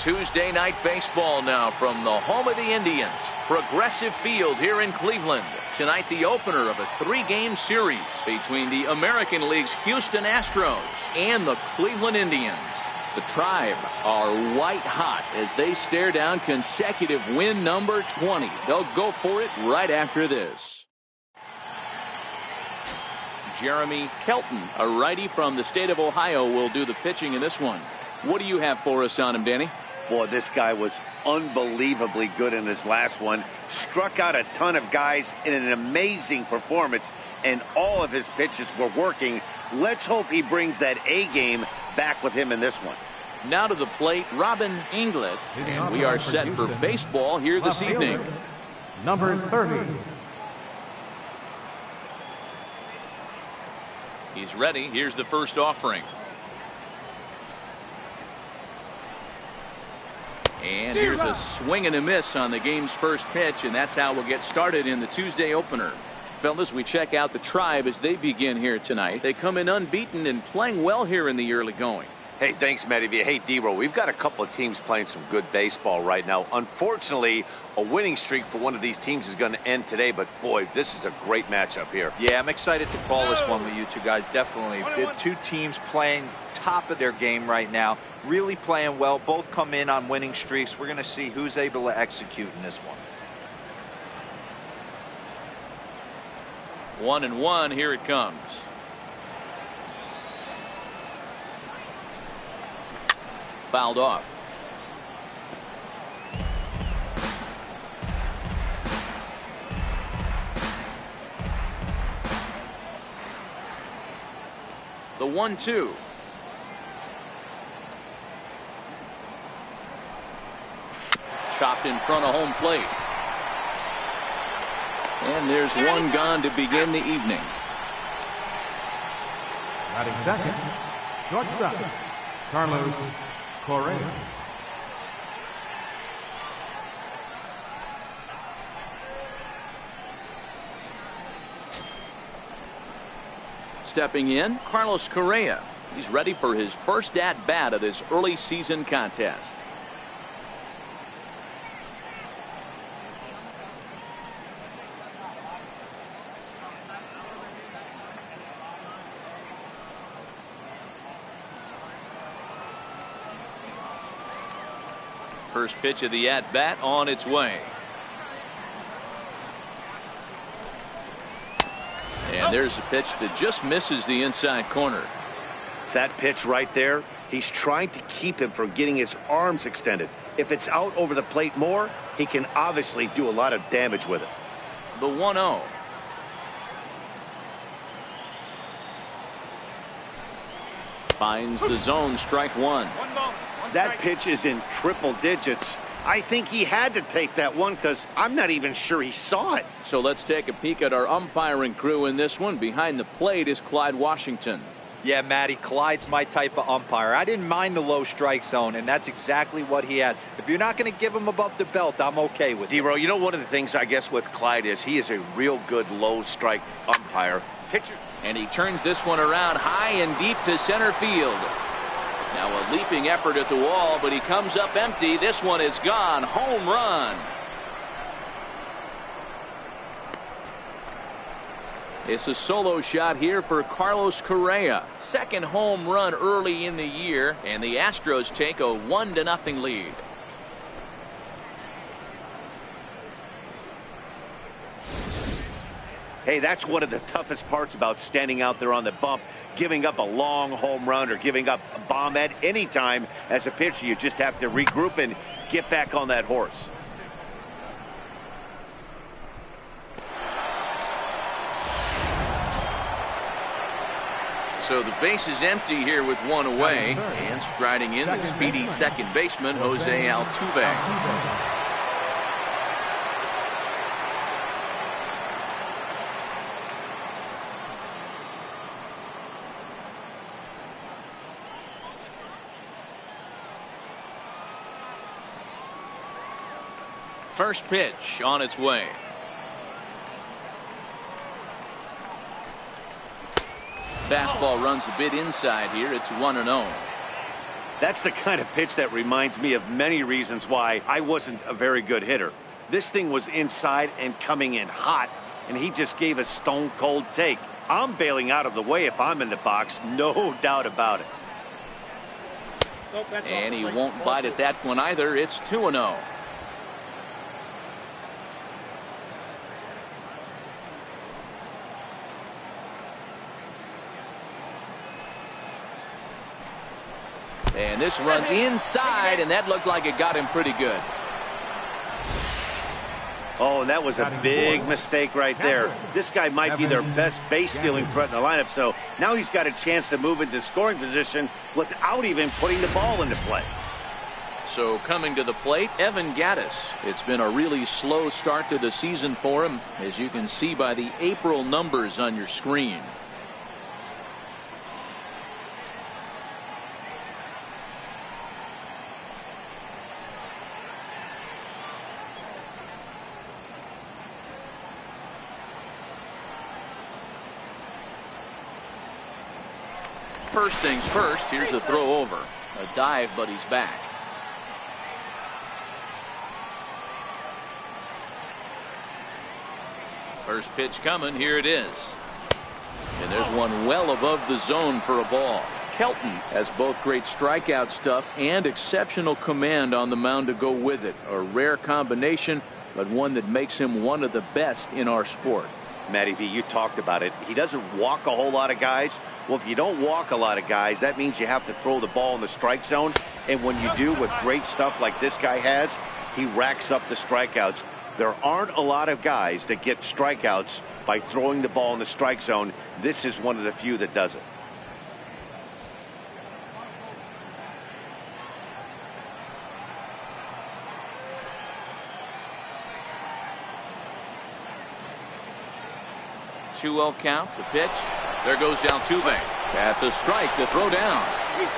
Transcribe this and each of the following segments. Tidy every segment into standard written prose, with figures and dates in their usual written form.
Tuesday night baseball now from the home of the Indians, Progressive Field here in Cleveland. Tonight the opener of a 3-game series between the American League's Houston Astros and the Cleveland Indians. The Tribe are white hot as they stare down consecutive win number 20. They'll go for it right after this. Jeremy Kelton, a righty from the state of Ohio, will do the pitching in this one. What do you have for us on him, Danny? Boy, this guy was unbelievably good in his last one. Struck out a ton of guys in an amazing performance, and all of his pitches were working. Let's hope he brings that A game back with him in this one. Now to the plate, Robin Inglet, and we are set for baseball here this evening. Number 30. He's ready. Here's the first offering. And here's a swing and a miss on the game's first pitch, and that's how we'll get started in the Tuesday opener. Fellas, we check out the Tribe as they begin here tonight. They come in unbeaten and playing well here in the early going. Hey, thanks, Matty. Hey, D-Row, we've got a couple of teams playing some good baseball right now. Unfortunately, a winning streak for one of these teams is going to end today, but boy, this is a great matchup here. Yeah, I'm excited to call this one with you two guys, definitely. The two teams playing top of their game right now, really playing well. Both come in on winning streaks. We're going to see who's able to execute in this one. 1-1, here it comes. Fouled off. The 1-2. Chopped in front of home plate. And there's one gone to begin the evening. Batting second, shortstop, Carlos Correa. Stepping in, Carlos Correa. He's ready for his first at-bat of this early season contest. First pitch of the at-bat on its way. And there's a pitch that just misses the inside corner. That pitch right there, he's trying to keep him from getting his arms extended. If it's out over the plate more, he can obviously do a lot of damage with it. The 1-0. Finds the zone, strike one. That pitch is in triple digits. I think he had to take that one because I'm not even sure he saw it. So let's take a peek at our umpiring crew in this one. Behind the plate is Clyde Washington. Yeah, Matty, Clyde's my type of umpire. I didn't mind the low strike zone, and that's exactly what he has. If you're not going to give him above the belt, I'm okay with it. D-Row, you know, one of the things I guess with Clyde is he is a real good low strike umpire. Pitcher. And he turns this one around high and deep to center field. Now a leaping effort at the wall, but he comes up empty. This one is gone. Home run. It's a solo shot here for Carlos Correa. Second home run early in the year, and the Astros take a 1-0 lead. Hey, that's one of the toughest parts about standing out there on the bump. Giving up a long home run or giving up a bomb at any time as a pitcher. You just have to regroup and get back on that horse. So the base is empty here with one away, and striding in the speedy second baseman, Jose Altuve. First pitch on its way. Fastball runs a bit inside here. It's 1-0. That's the kind of pitch that reminds me of many reasons why I wasn't a very good hitter. This thing was inside and coming in hot, and he just gave a stone-cold take. I'm bailing out of the way if I'm in the box, no doubt about it. And he won't bite at that one either. It's 2-0. And this runs inside, and that looked like it got him pretty good. Oh, that was a big mistake right there. This guy might be their best base-stealing threat in the lineup, so now he's got a chance to move into scoring position without even putting the ball into play. So coming to the plate, Evan Gattis. It's been a really slow start to the season for him, as you can see by the April numbers on your screen. First things first, here's a throw over. A dive, but he's back. First pitch coming, here it is. And there's one well above the zone for a ball. Kelton has both great strikeout stuff and exceptional command on the mound to go with it. A rare combination, but one that makes him one of the best in our sport. Matty V, you talked about it. He doesn't walk a whole lot of guys. Well, if you don't walk a lot of guys, that means you have to throw the ball in the strike zone. And when you do with great stuff like this guy has, he racks up the strikeouts. There aren't a lot of guys that get strikeouts by throwing the ball in the strike zone. This is one of the few that does it. Two-0 count, the pitch. There goes Altuve. That's a strike to throw down. He's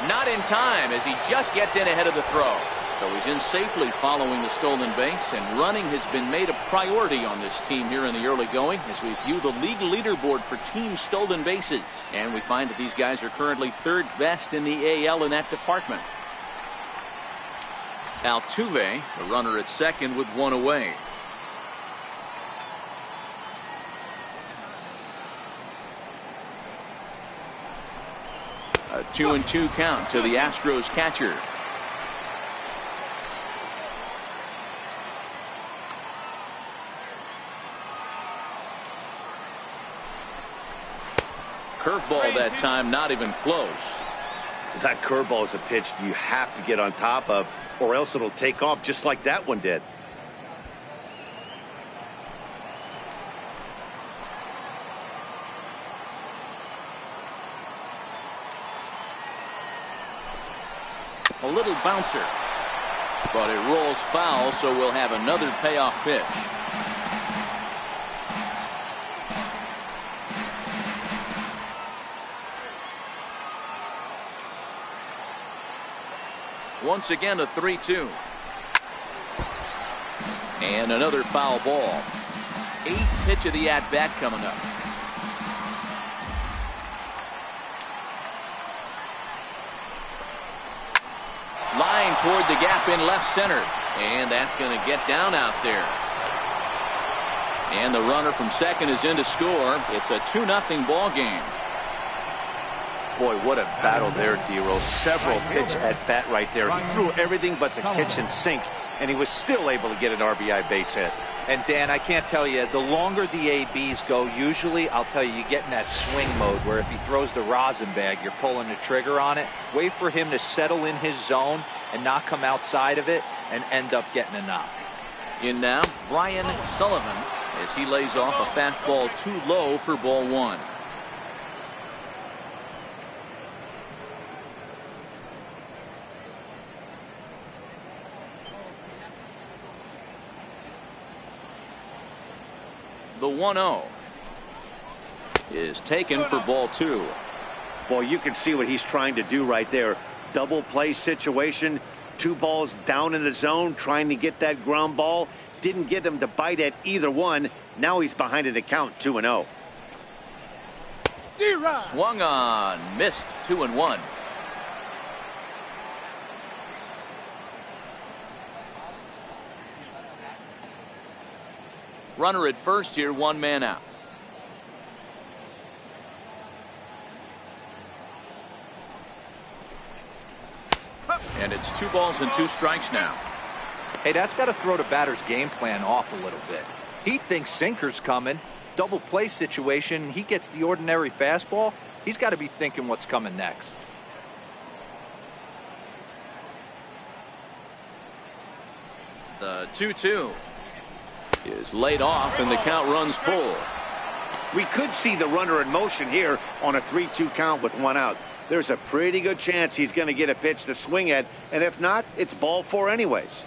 not in time as he just gets in ahead of the throw. So he's in safely following the stolen base, and running has been made a priority on this team here in the early going as we view the league leaderboard for team stolen bases. And we find that these guys are currently third best in the AL in that department. Altuve, the runner at second with one away. A 2-2 count to the Astros catcher. Curveball that time, not even close. That curveball is a pitch you have to get on top of, or else it'll take off just like that one did. A little bouncer, but it rolls foul, so we'll have another payoff pitch. Once again, a 3-2. And another foul ball. 8th pitch of the at-bat coming up. Line toward the gap in left center. And that's going to get down out there. And the runner from second is in to score. It's a 2-0 ball game. Boy, what a battle there, D-Roll. Several pitch at bat right there. He threw everything but the kitchen sink, and he was still able to get an RBI base hit. And Dan, I can't tell you, the longer the ABs go, usually, I'll tell you, you get in that swing mode where if he throws the rosin bag, you're pulling the trigger on it. Wait for him to settle in his zone and not come outside of it and end up getting a knock. In now, Brian Sullivan, as he lays off a fastball too low for ball one. The 1-0 is taken for ball two. Boy, you can see what he's trying to do right there. Double play situation. 2 balls down in the zone, trying to get that ground ball. Didn't get him to bite at either one. Now he's behind in the count, 2-0. Swung on, missed, 2-1. Runner at first here, 1 man out. And it's 2 balls and 2 strikes now. Hey, that's got to throw the batter's game plan off a little bit. He thinks sinker's coming. Double play situation. He gets the ordinary fastball. He's got to be thinking what's coming next. The 2-2 is laid off, and the count runs full. We could see the runner in motion here on a 3-2 count with 1 out. There's a pretty good chance he's going to get a pitch to swing at, and if not, it's ball 4 anyways.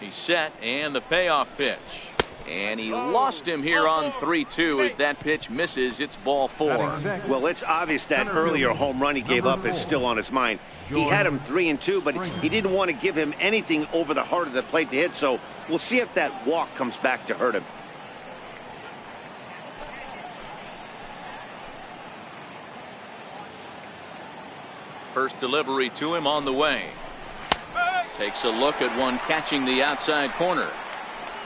He's set, and the payoff pitch. And he lost him here on 3-2 as that pitch misses. It's ball 4. Well, it's obvious that earlier home run he gave up is still on his mind. He had him 3-2, but he didn't want to give him anything over the heart of the plate to hit, so we'll see if that walk comes back to hurt him. First delivery to him on the way. Takes a look at one catching the outside corner.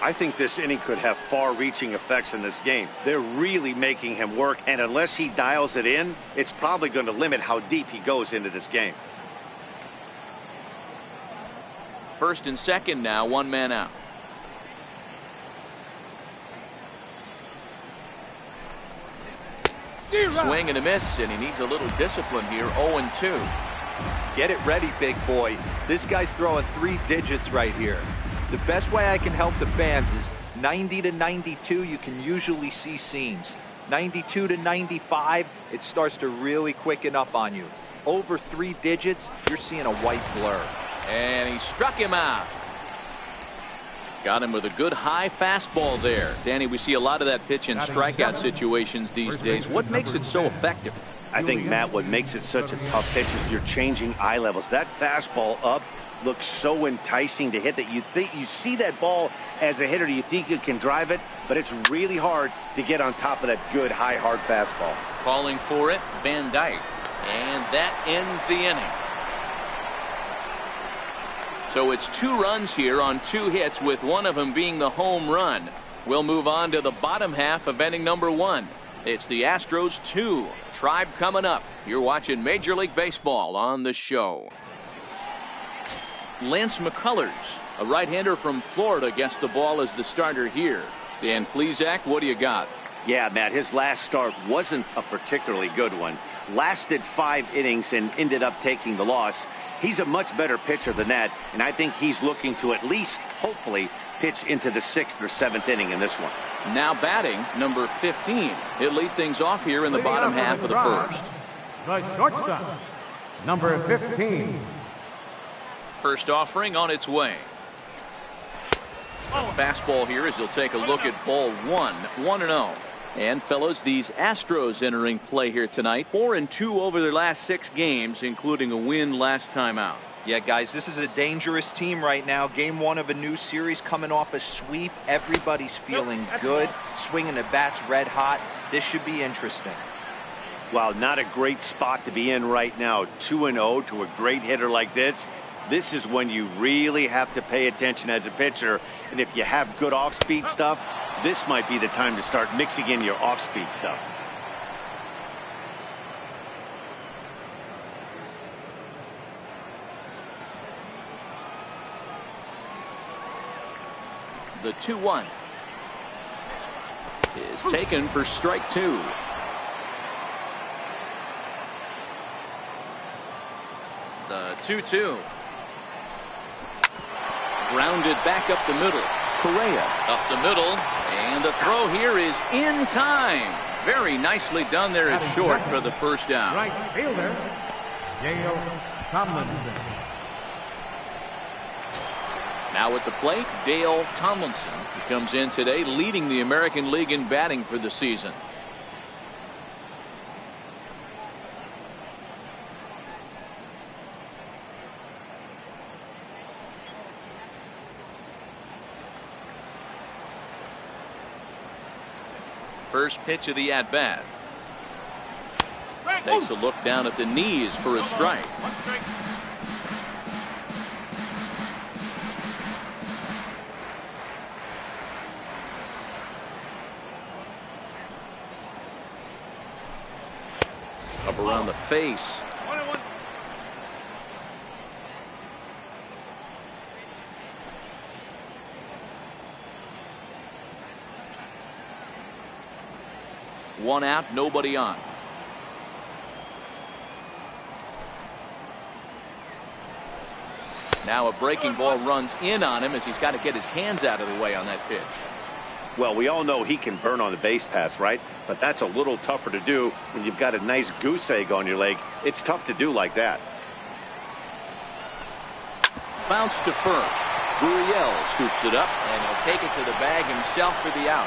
I think this inning could have far-reaching effects in this game. They're really making him work, and unless he dials it in, it's probably going to limit how deep he goes into this game. First and second now, 1 man out. Swing and a miss, and he needs a little discipline here. 0-2. Get it ready, big boy. This guy's throwing 3 digits right here. The best way I can help the fans is 90 to 92, you can usually see seams. 92 to 95, it starts to really quicken up on you. Over 3 digits, you're seeing a white blur. And he struck him out. Got him with a good high fastball there. Danny, we see a lot of that pitch in strikeout situations these days. What makes it so effective? I think, Matt, what makes it such a tough pitch is you're changing eye levels. That fastball up looks so enticing to hit that you think you see that ball as a hitter, you think you can drive it, but it's really hard to get on top of that good high hard fastball. Calling for it, Van Dyke, and that ends the inning. So it's 2 runs here on 2 hits, with one of them being the home run. We'll move on to the bottom half of inning number 1. It's the Astros 2. Tribe coming up. You're watching Major League Baseball on the show. Lance McCullers, a right-hander from Florida, gets the ball as the starter here. Dan Plesac, what do you got? Yeah, Matt, his last start wasn't a particularly good one. Lasted 5 innings and ended up taking the loss. He's a much better pitcher than that, and I think he's looking to at least, hopefully, pitch into the 6th or 7th inning in this one. Now batting, number 15. He'll lead things off here in the bottom half of the first. The shortstop, number 15. First offering on its way. Fastball here as he'll take a look at ball 1, 1-0. And fellows, these Astros entering play here tonight, 4-2 over their last 6 games, including a win last time out. Yeah, guys, this is a dangerous team right now. Game 1 of a new series, coming off a sweep. Everybody's feeling good, swinging the bats red hot. This should be interesting. Wow, not a great spot to be in right now. 2-0 to a great hitter like this. This is when you really have to pay attention as a pitcher. And if you have good off-speed stuff, this might be the time to start mixing in your off-speed stuff. The 2-1 is taken for strike 2. The 2-2. Grounded back up the middle. Correa up the middle, and the throw here is in time. Very nicely done there at short for the first out. Right fielder, Dale Tomlinson. Now at the plate, Dale Tomlinson, who comes in today leading the American League in batting for the season. First pitch of the at-bat. Takes a look down at the knees for a strike. Up around the face. One out, nobody on. Now a breaking ball runs in on him as he's got to get his hands out of the way on that pitch. Well, we all know he can burn on the base pass, right? But that's a little tougher to do when you've got a nice goose egg on your leg. It's tough to do like that. Bounce to first. Gurriel scoops it up, and he'll take it to the bag himself for the out.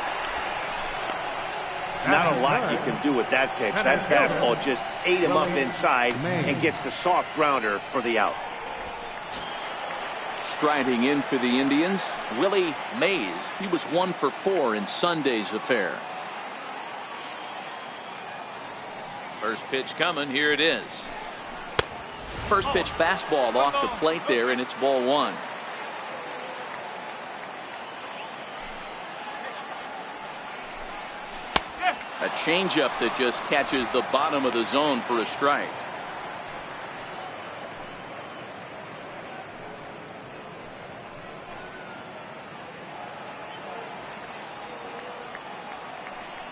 Not a lot you can do with that pitch. That fastball just ate him up inside and gets the soft grounder for the out. Striding in for the Indians, Willie Mays. He was 1 for 4 in Sunday's affair. First pitch coming. Here it is. First pitch fastball off the plate there, and it's ball 1. A changeup that just catches the bottom of the zone for a strike.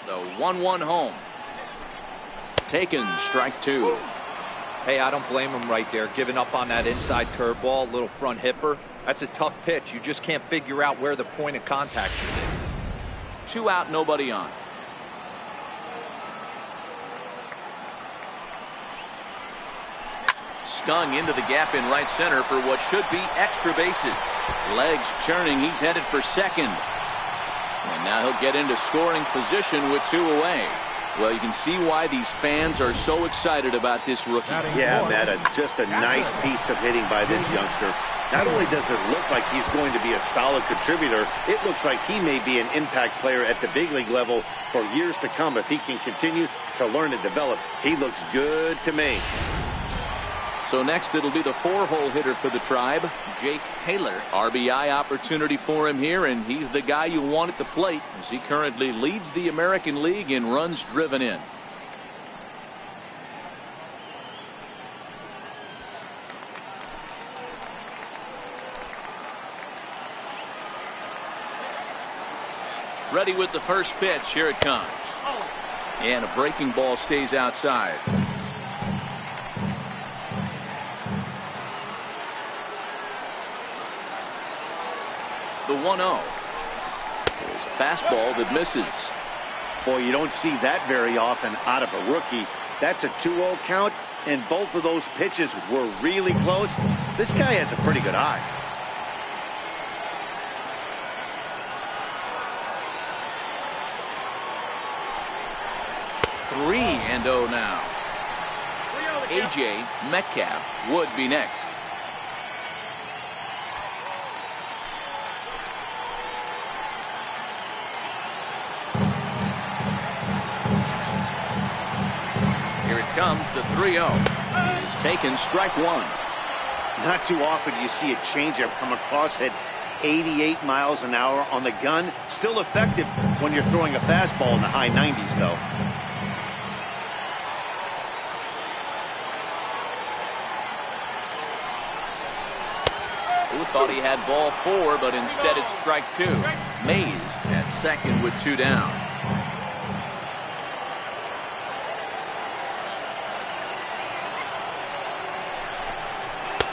The 1-1 home. Taken, strike 2. Hey, I don't blame him right there, giving up on that inside curveball, little front hipper. That's a tough pitch. You just can't figure out where the point of contact should be. 2 out, nobody on. Stung into the gap in right center for what should be extra bases. Legs churning, he's headed for second. And now he'll get into scoring position with 2 away. Well, you can see why these fans are so excited about this rookie. Yeah, Matt, just a nice piece of hitting by this youngster. Not only does it look like he's going to be a solid contributor, it looks like he may be an impact player at the big league level for years to come if he can continue to learn and develop. He looks good to me. So next it'll be the 4-hole hitter for the Tribe, Jake Taylor. RBI opportunity for him here, and he's the guy you want at the plate as he currently leads the American League in runs driven in. Ready with the first pitch. Here it comes. And a breaking ball stays outside. The 1-0. There's a fastball that misses. Boy, you don't see that very often out of a rookie. That's a 2-0 count, and both of those pitches were really close. This guy has a pretty good eye. Three and 0 now. A.J. Metcalf would be next. Here it comes, the 3-0. It is taken, strike 1. Not too often you see a changeup come across at 88 miles an hour on the gun. Still effective when you're throwing a fastball in the high 90s, though. Who thought he had ball 4, but instead it's strike 2. Mays at second with 2 down.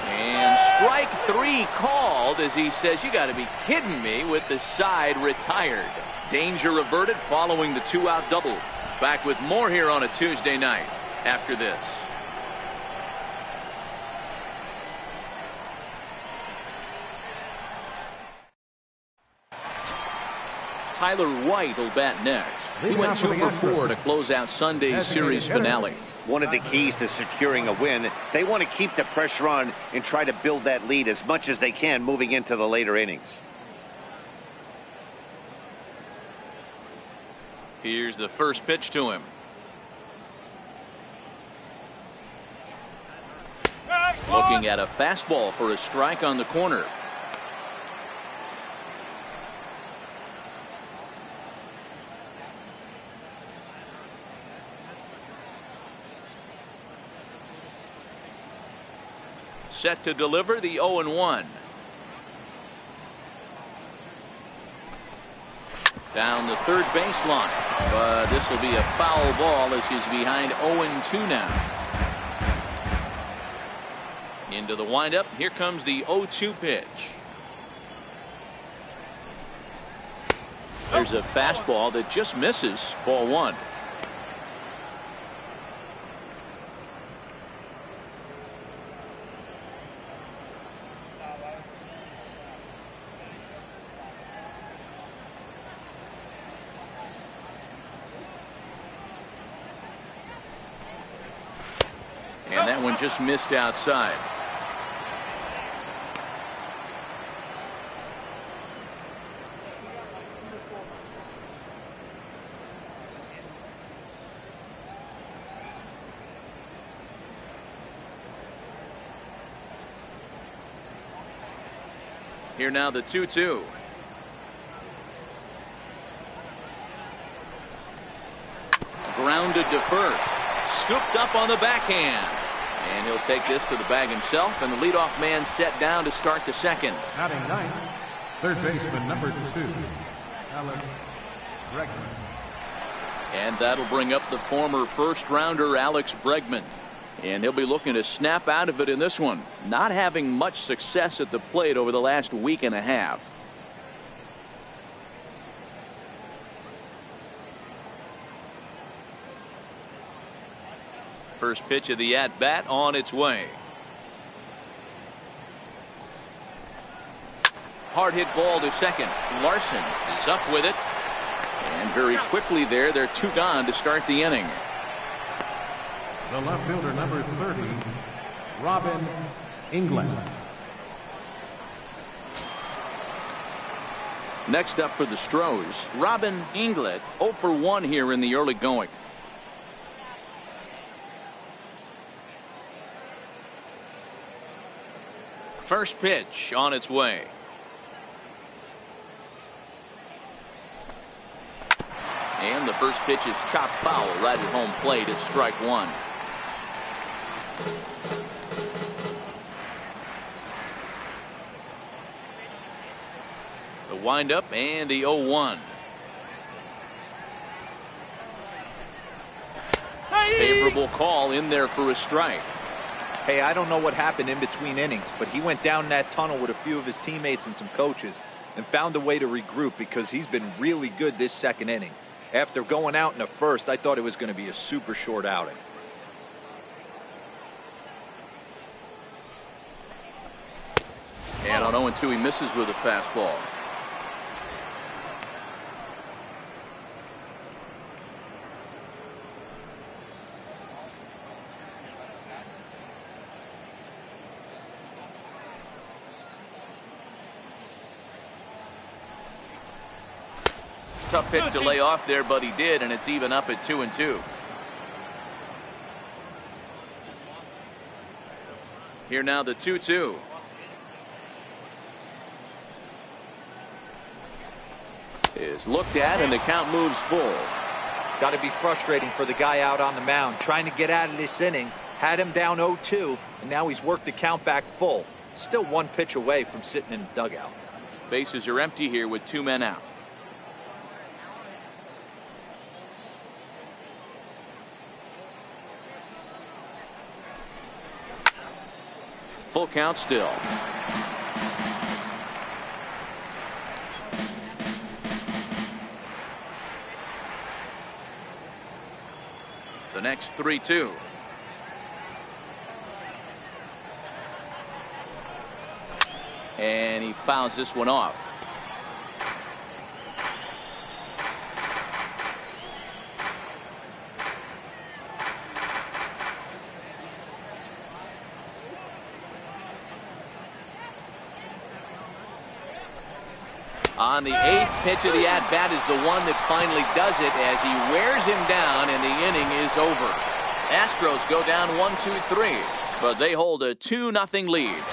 And strike 3 called as he says, you got to be kidding me, with the side retired. Danger averted following the 2-out double. Back with more here on a Tuesday night after this. Tyler White will bat next. He went 2 for 4 to close out Sunday's series finale. One of the keys to securing a win, they want to keep the pressure on and try to build that lead as much as they can moving into the later innings. Here's the first pitch to him. Looking at a fastball for a strike on the corner. Set to deliver the 0-1. Down the third baseline, but this will be a foul ball as he's behind 0-2 now. Into the windup. Here comes the 0-2 pitch. There's a fastball that just misses. Ball one. And that one just missed outside. Here now the 2-2. Grounded to first. Scooped up on the backhand. And he'll take this to the bag himself, and the leadoff man set down to start the second. Batting ninth, third baseman number 2, Alex Bregman. And that'll bring up the former first-rounder Alex Bregman. And he'll be looking to snap out of it in this one. Not having much success at the plate over the last week and a half. First pitch of the at-bat on its way. Hard hit ball to second. Larson is up with it. And very quickly there, they're 2 gone to start the inning. The left fielder number 30, Robin England. Next up for the Astros, Robin England, 0 for 1 here in the early going. First pitch on its way. And the first pitch is chopped foul right at home plate at strike one. The windup and the 0-1. Favorable call in there for a strike. Hey, I don't know what happened in between innings, but he went down that tunnel with a few of his teammates and some coaches and found a way to regroup because he's been really good this second inning. After going out in the first, I thought it was going to be a super short outing. And on 0-2, he misses with a fastball. Tough pitch to lay off there, but he did, and it's even up at 2-2. Here now the 2-2. Is looked at, and the count moves full. Got to be frustrating for the guy out on the mound trying to get out of this inning. Had him down 0-2, and now he's worked the count back full. Still 1 pitch away from sitting in the dugout. Bases are empty here with 2 men out. Full count still. The next 3-2. And he fouls this one off. On the 8th pitch of the at-bat is the one that finally does it as he wears him down and the inning is over. Astros go down 1-2-3, but they hold a 2-0 lead.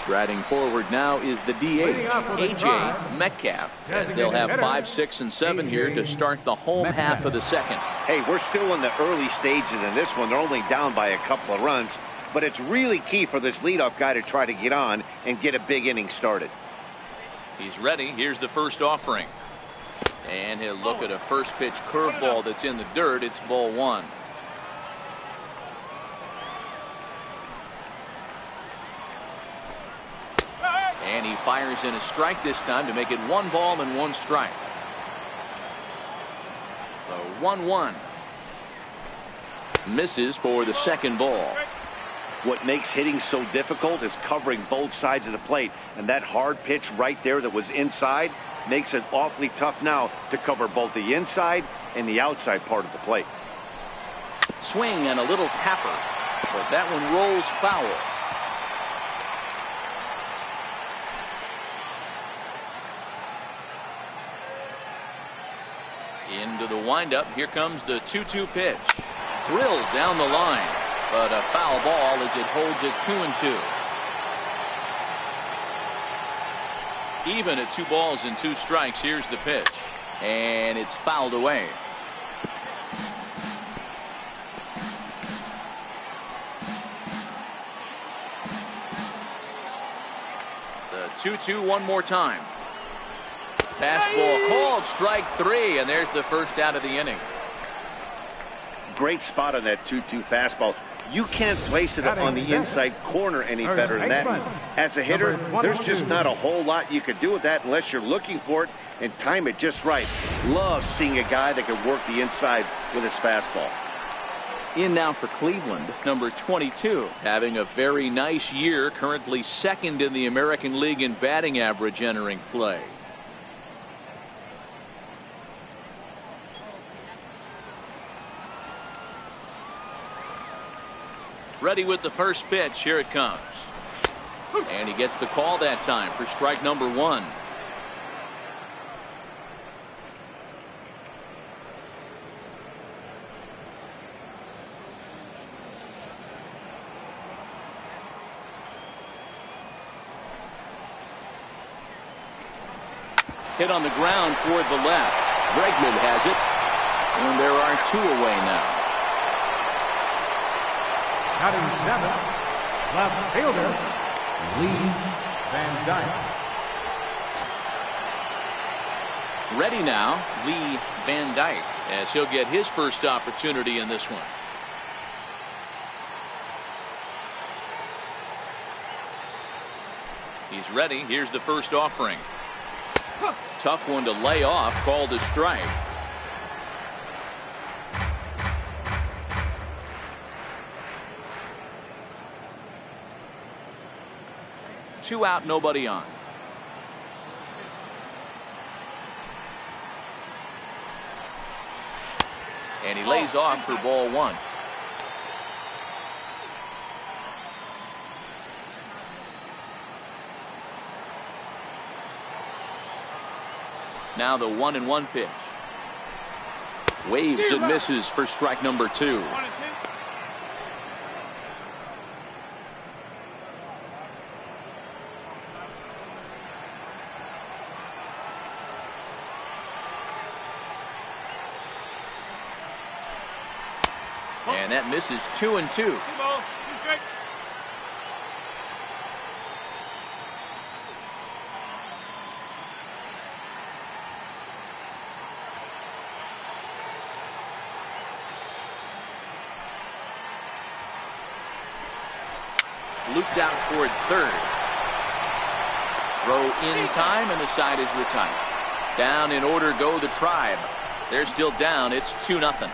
Striding forward now is the DH, A.J. Metcalf, as they'll have 5, 6, and 7 here to start the home half of the second. Hey, we're still in the early stages in this one. They're only down by a couple of runs. but it's really key for this leadoff guy to try to get on and get a big inning started. He's ready. Here's the first offering. And he'll look at a first pitch curveball that's in the dirt. It's ball one. And he fires in a strike this time to make it 1 ball and 1 strike. The 1-1. Misses for the second ball. What makes hitting so difficult is covering both sides of the plate, and that hard pitch right there that was inside makes it awfully tough now to cover both the inside and the outside part of the plate. Swing and a little tapper, but that one rolls foul. Into the windup. Here comes the 2-2 pitch. Drilled down the line, but a foul ball as it holds it 2-2. Even at 2 balls and 2 strikes. Here's the pitch, and it's fouled away. The 2-2 one more time. Fastball called, strike 3, and there's the first out of the inning. Great spot on that 2-2 fastball. You can't place it on the inside corner any better than that. As a hitter, there's just not a whole lot you could do with that unless you're looking for it and time it just right. Love seeing a guy that can work the inside with his fastball. In now for Cleveland, number 22, having a very nice year, currently second in the American League in batting average entering play. Ready with the first pitch. Here it comes. And he gets the call that time for strike number 1. Hit on the ground toward the left. Bregman has it. And there are 2 away now. Batting 7, left fielder, Lee Van Dyke. Ready now, Lee Van Dyke, as he'll get his first opportunity in this one. He's ready. Here's the first offering. Tough one to lay off, called a strike. Two out, nobody on. And he lays off for ball 1. Now the 1-1 pitch. Waves and misses for strike number 2. And that misses 2-2. Looped out toward third. Throw in time, and the side is retired. Down in order go the Tribe. They're still down. It's 2-0.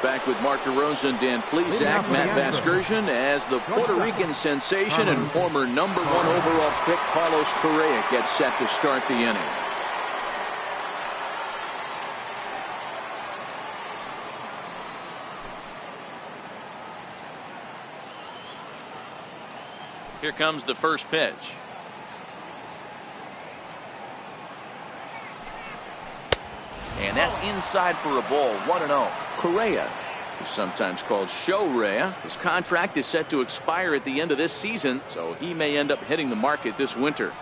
Back with Mark DeRosa and Dan Plesac. Matt Vasgersian as the Puerto Rican sensation and former number 1 overall pick Carlos Correa gets set to start the inning. Here comes the first pitch. And that's inside for a ball. 1-0. Correa who's sometimes called Shohei. His contract is set to expire at the end of this season, so he may end up hitting the market this winter.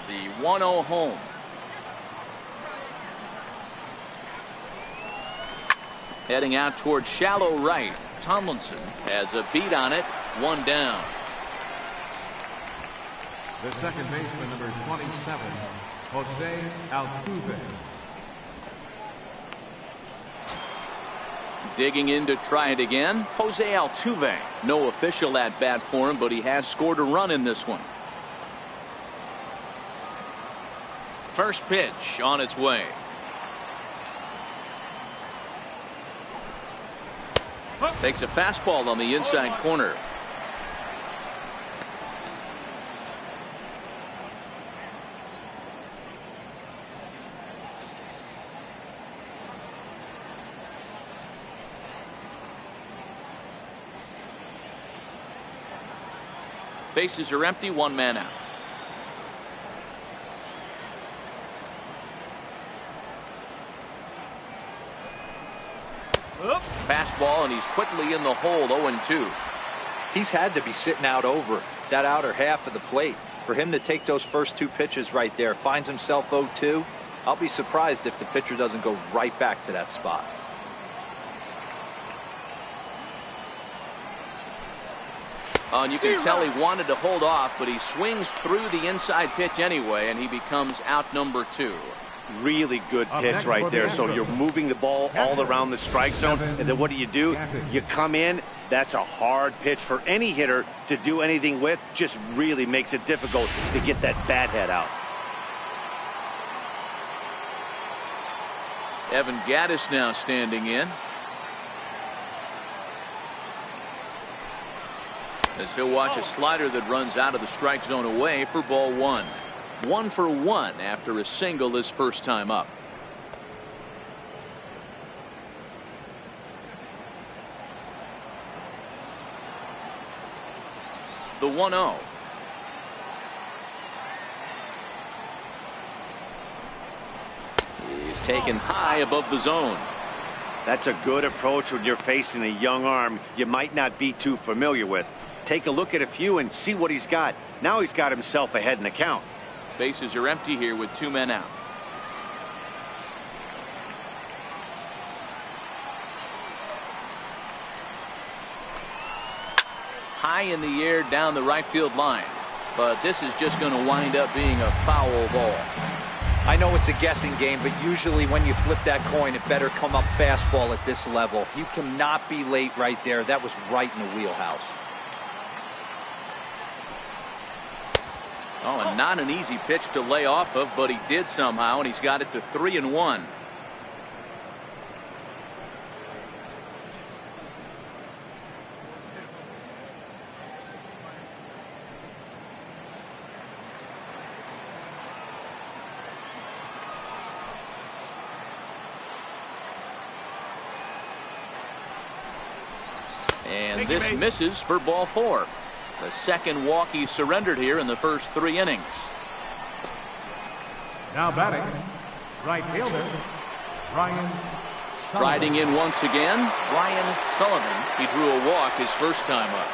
The 1-0 home. Heading out toward shallow right. Tomlinson has a beat on it. One down. The second baseman, number 27, Jose Altuve. Digging in to try it again. Jose Altuve. No official at bat for him, but he has scored a run in this one. First pitch on its way. Takes a fastball on the inside corner. Bases are empty, one man out. Fastball, and he's quickly in the hole. 0-2. He's had to be sitting out over that outer half of the plate. For him to take those first two pitches right there, finds himself 0-2. I'll be surprised if the pitcher doesn't go right back to that spot. And you can tell he wanted to hold off, but he swings through the inside pitch anyway, and he becomes out number 2. Really good pitch right there. So you're moving the ball all around the strike zone, and then what do? You come in. That's a hard pitch for any hitter to do anything with. Just really makes it difficult to get that bat head out. Evan Gattis now standing in. As he'll watch a slider that runs out of the strike zone away for ball 1. 1 for 1 after a single his first time up. The 1-0. He's taken high above the zone. That's a good approach when you're facing a young arm you might not be too familiar with. Take a look at a few and see what he's got. Now he's got himself ahead in the count. Bases are empty here with 2 men out. High in the air down the right field line, but this is just going to wind up being a foul ball. I know it's a guessing game, but usually when you flip that coin, it better come up fastball at this level. You cannot be late right there. That was right in the wheelhouse. Oh, and not an easy pitch to lay off of, but he did somehow, and he's got it to 3-1. And this misses for ball 4. The second walk he surrendered here in the first 3 innings. Now batting, right fielder, Ryan Sullivan. Riding in once again, Ryan Sullivan. He drew a walk his first time up.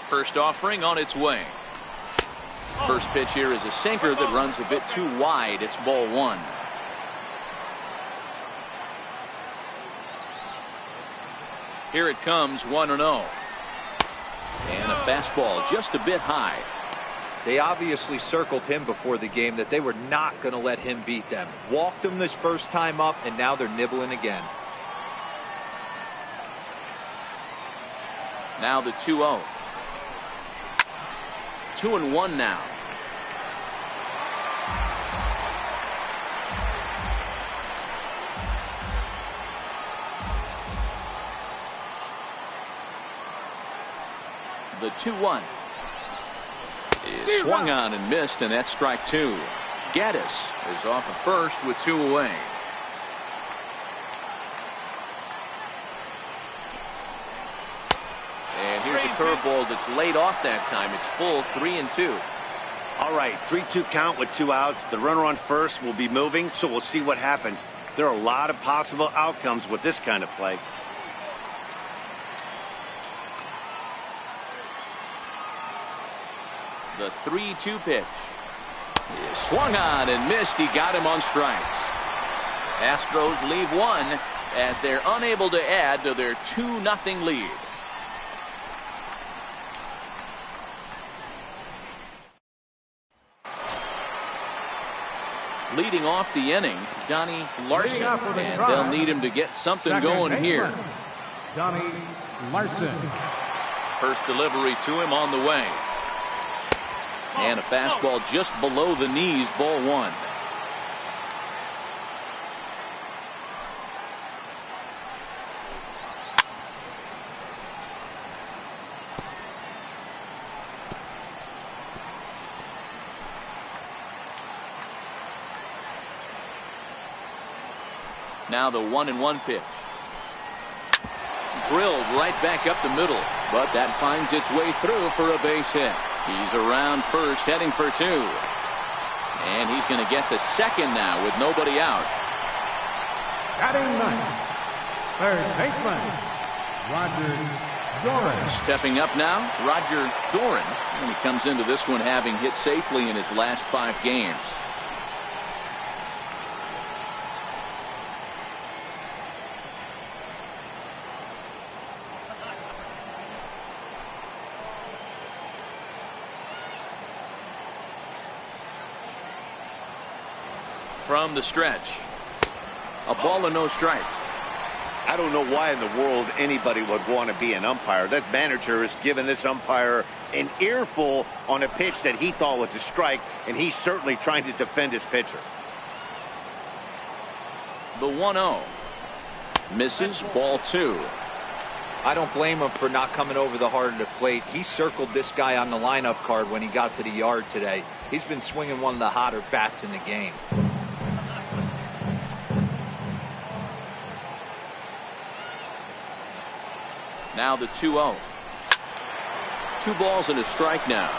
First offering on its way. First pitch here is a sinker that runs a bit too wide. It's ball 1. Here it comes, 1-0. And a fastball just a bit high. They obviously circled him before the game that they were not going to let him beat them. Walked him this first time up, and now they're nibbling again. Now the 2-0. 2-1 now. The 2-1 is swung on and missed, and that's strike 2. Gattis is off at first with 2 away. And here's a curveball that's laid off that time. It's full, 3-2. All right, 3-2 count with 2 outs. The runner on first will be moving, so we'll see what happens. There are a lot of possible outcomes with this kind of play. The 3-2 pitch is swung on and missed. He got him on strikes. Astros leave one as they're unable to add to their 2-0 lead. Leading off the inning, Donnie Larson, and they'll need him to get something going here. Donnie Larson. First delivery to him on the way. And a fastball just below the knees, ball 1. Now the 1-1 pitch. Drilled right back up the middle, but that finds its way through for a base hit. He's around first, heading for 2. And he's going to get to second now with nobody out. Batting ninth, third baseman, Roger Doran. Stepping up now, Roger Doran. And he comes into this one having hit safely in his last 5 games. From the stretch, a ball and no strikes. I don't know why in the world anybody would want to be an umpire. That manager has given this umpire an earful on a pitch that he thought was a strike, and he's certainly trying to defend his pitcher. The 1-0 misses, ball 2. I don't blame him for not coming over the heart of the plate. He circled this guy on the lineup card when he got to the yard today. He's been swinging one of the hotter bats in the game. Now the 2-0. 2 balls and a strike now.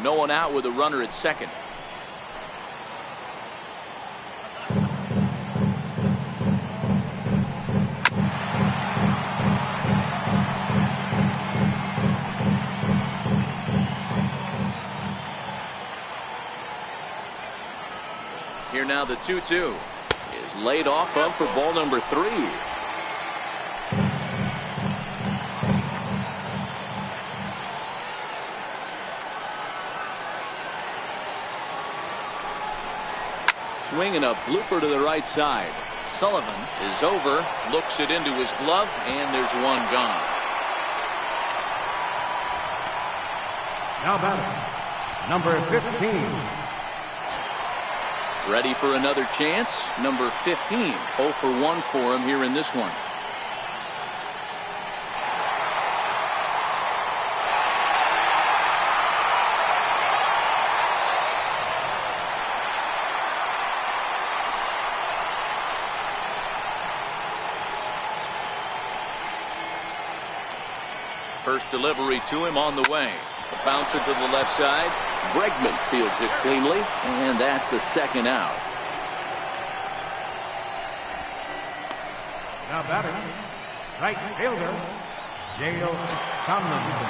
No one out with a runner at second. Here now the 2-2. Is laid off of for ball number 3. Swinging a blooper to the right side. Sullivan is over, looks it into his glove, and there's one gone. Now batting, number 15. Ready for another chance. Number 15. 0 for 1 for him here in this one. First delivery to him on the way. The bouncer to the left side. Bregman fields it cleanly, and that's the second out. Now batting, right fielder, Dale Tomlinson.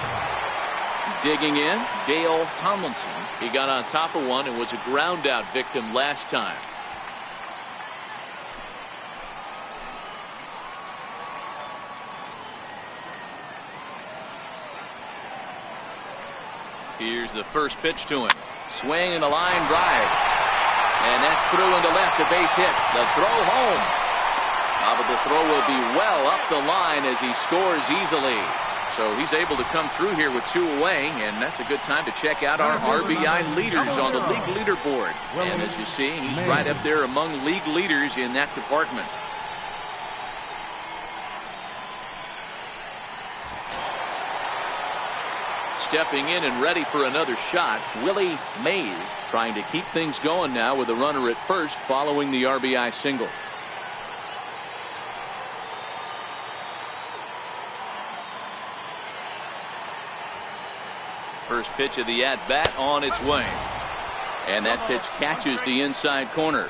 Digging in, Dale Tomlinson. He got on top of one and was a ground out victim last time. Here's the first pitch to him. Swing and a line drive. And that's through into left, a base hit. The throw home. But the throw will be well up the line as he scores easily. So he's able to come through here with 2 away, and that's a good time to check out our RBI leaders on the league leaderboard. And as you see, he's right up there among league leaders in that department. Stepping in and ready for another shot, Willie Mays, trying to keep things going now with a runner at first following the RBI single. First pitch of the at-bat on its way. And that pitch catches the inside corner.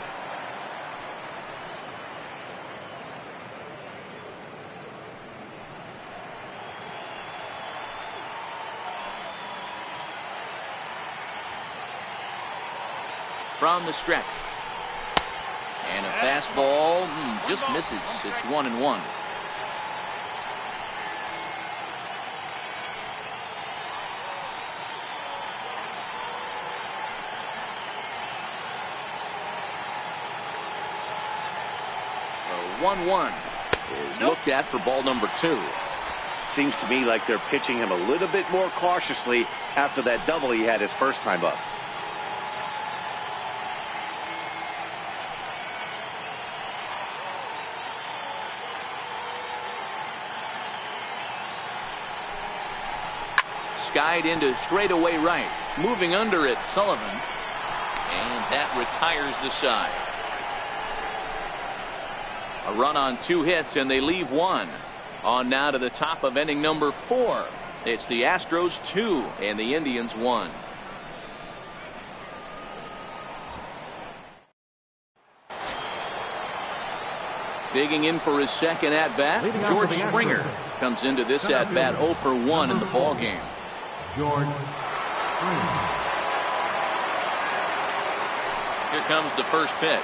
From the stretch. And a fastball just misses. It's 1-1. The 1-1 is looked at for ball number 2. Seems to me like they're pitching him a little bit more cautiously after that double he had his first time up. Skied into straightaway right. Moving under it, Sullivan. And that retires the side. A run on 2 hits, and they leave 1. On now to the top of inning number 4. It's the Astros 2 and the Indians 1. Digging in for his second at-bat, George Springer comes into this at-bat 0 for 1 in the ballgame. George Springer. Here comes the first pitch.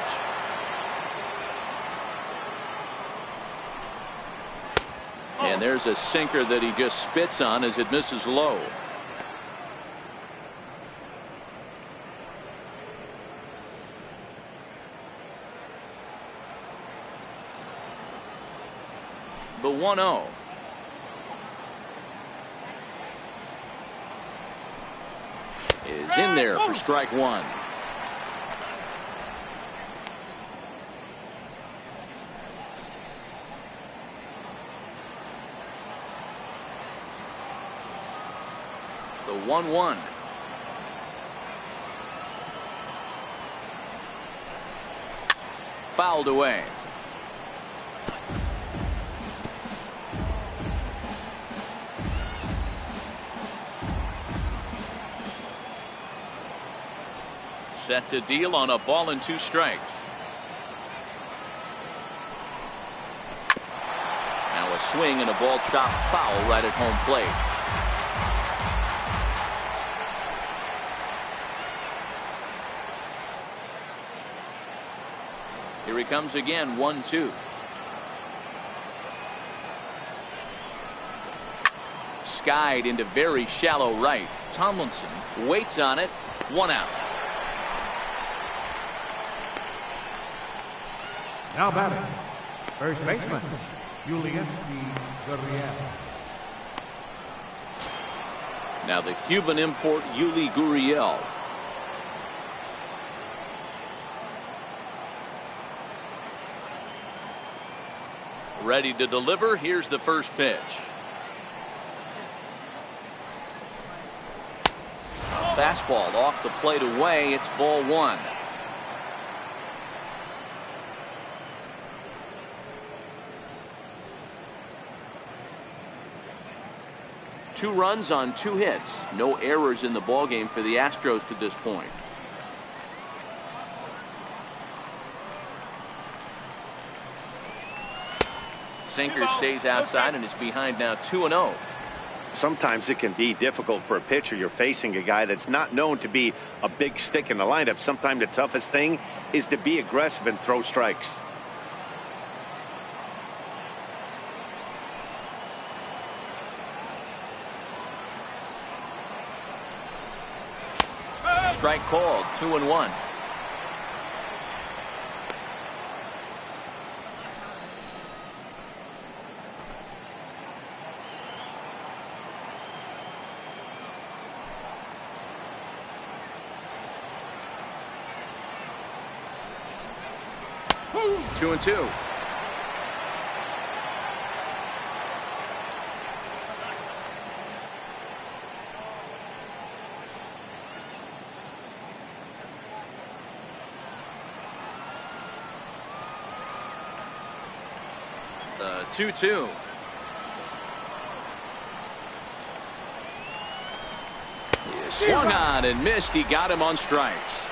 And there's a sinker that he just spits on as it misses low. The 1-0. Is in there for strike 1. The 1-1. Fouled away. Set to deal on a ball and 2 strikes. Now a swing and a ball chopped foul right at home plate. Here he comes again, 1-2. Skied into very shallow right. Tomlinson waits on it. 1 out. Now batting, first baseman, Yuli Gurriel. Now the Cuban import, Yuli Gurriel. Ready to deliver. Here's the first pitch. A fastball off the plate away. It's ball 1. Two runs on 2 hits. No errors in the ballgame for the Astros to this point. Sinker stays outside and is behind now 2-0. Sometimes it can be difficult for a pitcher. You're facing a guy that's not known to be a big stick in the lineup. Sometimes the toughest thing is to be aggressive and throw strikes. Strike called, 2-1. Two and 2. The 2-2. Swung on and missed. He got him on strikes.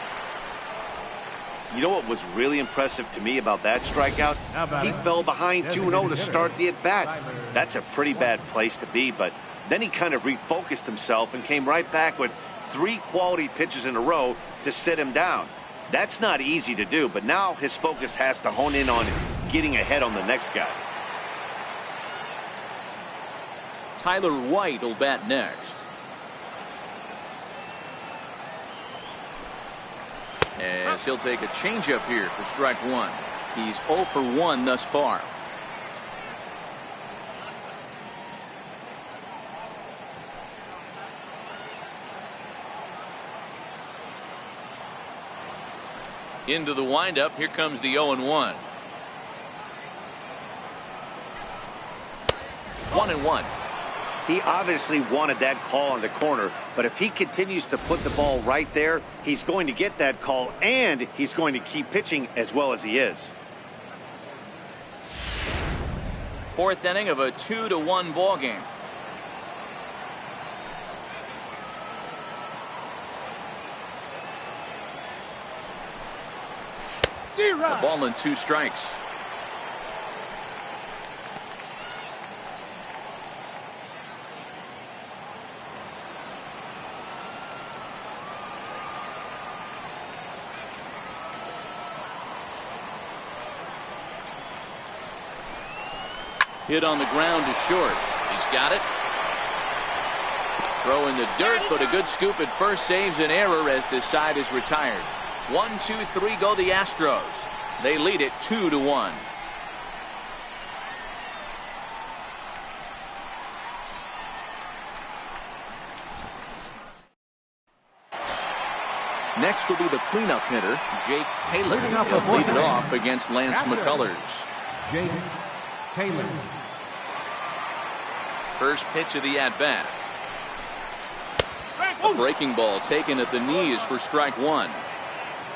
You know what was really impressive to me about that strikeout? He fell behind 2-0 to start the at-bat. That's a pretty bad place to be, but then he kind of refocused himself and came right back with 3 quality pitches in a row to sit him down. That's not easy to do, but now his focus has to hone in on getting ahead on the next guy. Tyler White will bat next. As he'll take a changeup here for strike 1. He's 0 for 1 thus far. Into the windup. Here comes the 0-1. 1-1. He obviously wanted that call on the corner, but if he continues to put the ball right there, he's going to get that call, and he's going to keep pitching as well as he is. 4th inning of a 2-1 ball game. A ball and 2 strikes. Hit on the ground to short. He's got it. Throw in the dirt, but a good scoop at first saves an error as this side is retired. 1, 2, 3 go the Astros. They lead it 2-1. Next will be the cleanup hitter, Jake Taylor. He'll lead it off against Lance McCullers. Jake Taylor. First pitch of the at-bat. A breaking ball taken at the knees for strike 1.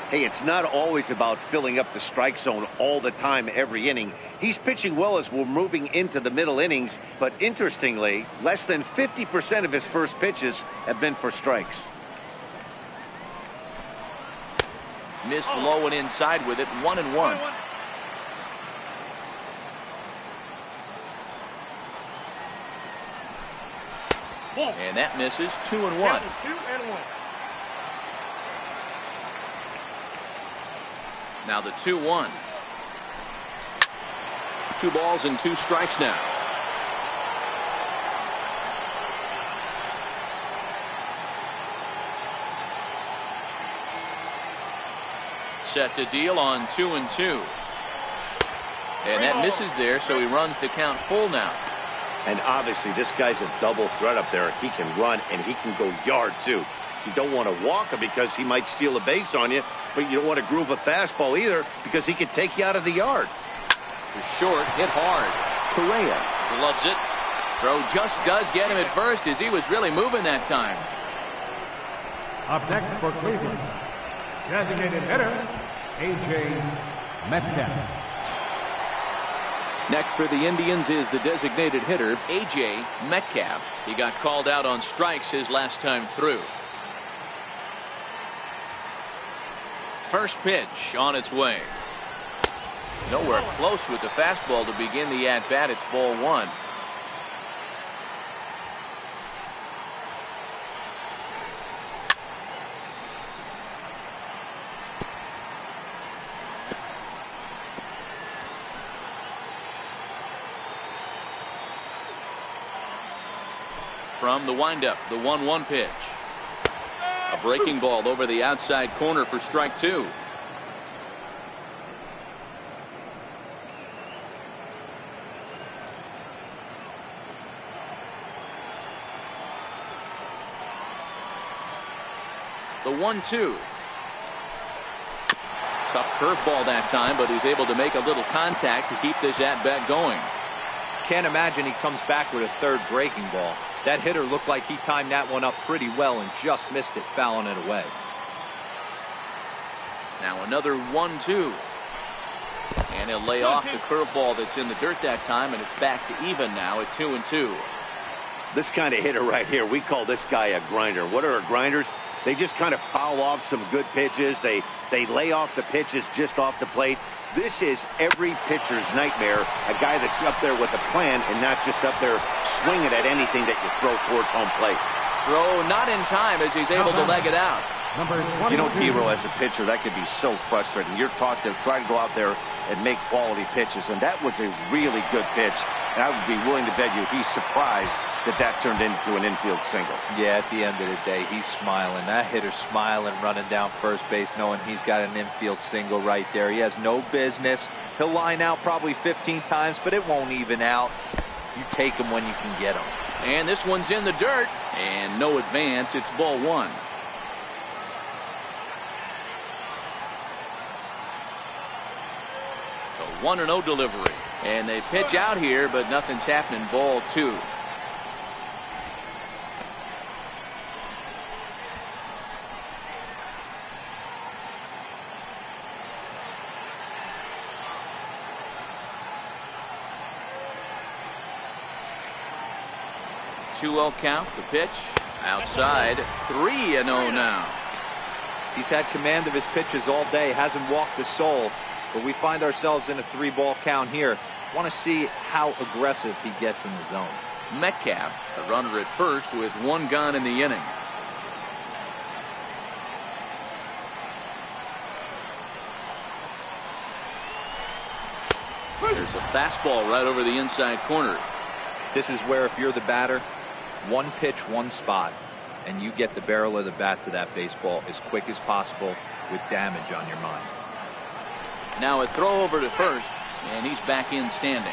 Hey, it's not always about filling up the strike zone all the time every inning. He's pitching well as we're moving into the middle innings, but interestingly, less than 50% of his first pitches have been for strikes. Missed low and inside with it. 1-1. And that misses. 2-1. Now the 2-1. 2 balls and 2 strikes now. Set to deal on 2-2. And that misses there, so he runs the count full now. And obviously this guy's a double threat up there. He can run and he can go yard too. You don't want to walk him because he might steal a base on you, but you don't want to groove a fastball either because he could take you out of the yard. Short, hit hard. Correa loves it. Throw just does get him at first as he was really moving that time. Up next for Cleveland, designated hitter, A.J. Metcalf. Next for the Indians is the designated hitter, A.J. Metcalf. He got called out on strikes his last time through. First pitch on its way. Nowhere close with the fastball to begin the at-bat. It's ball 1. From the windup, the 1-1 pitch. A breaking ball over the outside corner for strike 2. The 1-2. Tough curveball that time, but he's able to make a little contact to keep this at-bat going. Can't imagine he comes back with a third breaking ball. That hitter looked like he timed that one up pretty well and just missed it, fouling it away. Now another 1-2. And he'll lay off the curveball that's in the dirt that time, and it's back to even now at 2-2. This kind of hitter right here, we call this guy a grinder. What are grinders? They just kind of foul off some good pitches. They lay off the pitches just off the plate. This is every pitcher's nightmare, a guy that's up there with a plan and not just up there swinging at anything that you throw towards home plate. Throw not in time as he's able to leg it out. You know, Dero, as a pitcher, that could be so frustrating. You're taught to try to go out there and make quality pitches, and that was a really good pitch. And I would be willing to bet you he's surprised that turned into an infield single. Yeah, at the end of the day, he's smiling. That hitter's smiling, running down first base, knowing he's got an infield single right there. He has no business. He'll line out probably 15 times, but it won't even out. You take him when you can get him. And this one's in the dirt, and no advance. It's ball one. The 1-0 delivery. And they pitch out here, but nothing's happening. Ball two. Count, the pitch, outside, 3-0 now. He's had command of his pitches all day, hasn't walked a soul, but we find ourselves in a 3-ball count here. Want to see how aggressive he gets in the zone. Metcalf, the runner at first with one gone in the inning. There's a fastball right over the inside corner. This is where if you're the batter, one pitch, one spot, and you get the barrel of the bat to that baseball as quick as possible with damage on your mind. Now a throw over to first, and he's back in standing.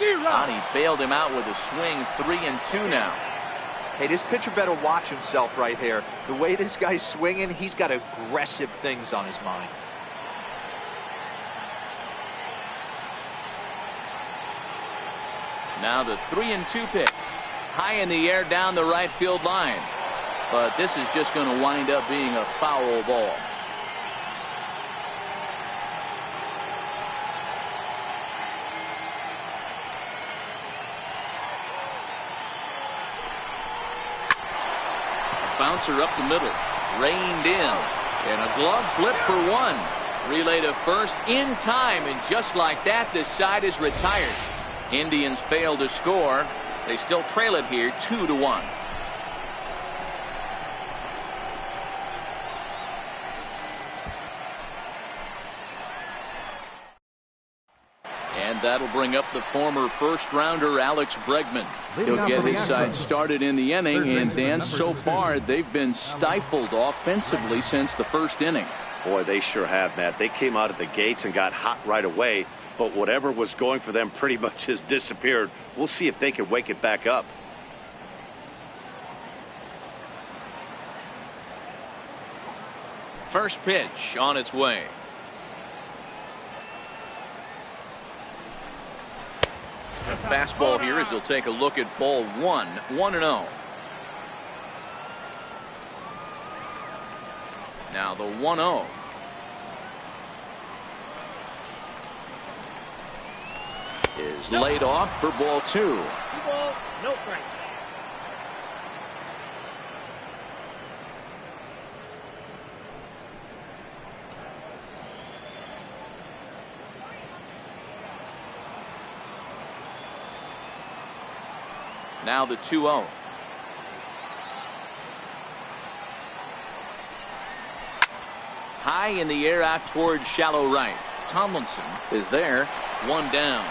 He bailed him out with a swing. 3-2 now. Hey, this pitcher better watch himself right here. The way this guy's swinging, he's got aggressive things on his mind. Now the 3-2 pitch. High in the air down the right field line. But this is just going to wind up being a foul ball. Bouncer up the middle, reined in, and a glove flip for one. Relay to first in time, and just like that, this side is retired. Indians fail to score. They still trail it here 2-1. And that'll bring up the former first-rounder Alex Bregman. He'll get his side started in the inning, and Dan, so far they've been stifled offensively since the first inning. Boy, they sure have, Matt. They came out of the gates and got hot right away, but whatever was going for them pretty much has disappeared. We'll see if they can wake it back up. First pitch on its way. A fastball here as he'll take a look at ball one. 1-0. Now the 1-0. Is laid off for ball two. 2 balls, no strikes. Now the 2-0. High in the air out towards shallow right. Tomlinson is there. One down.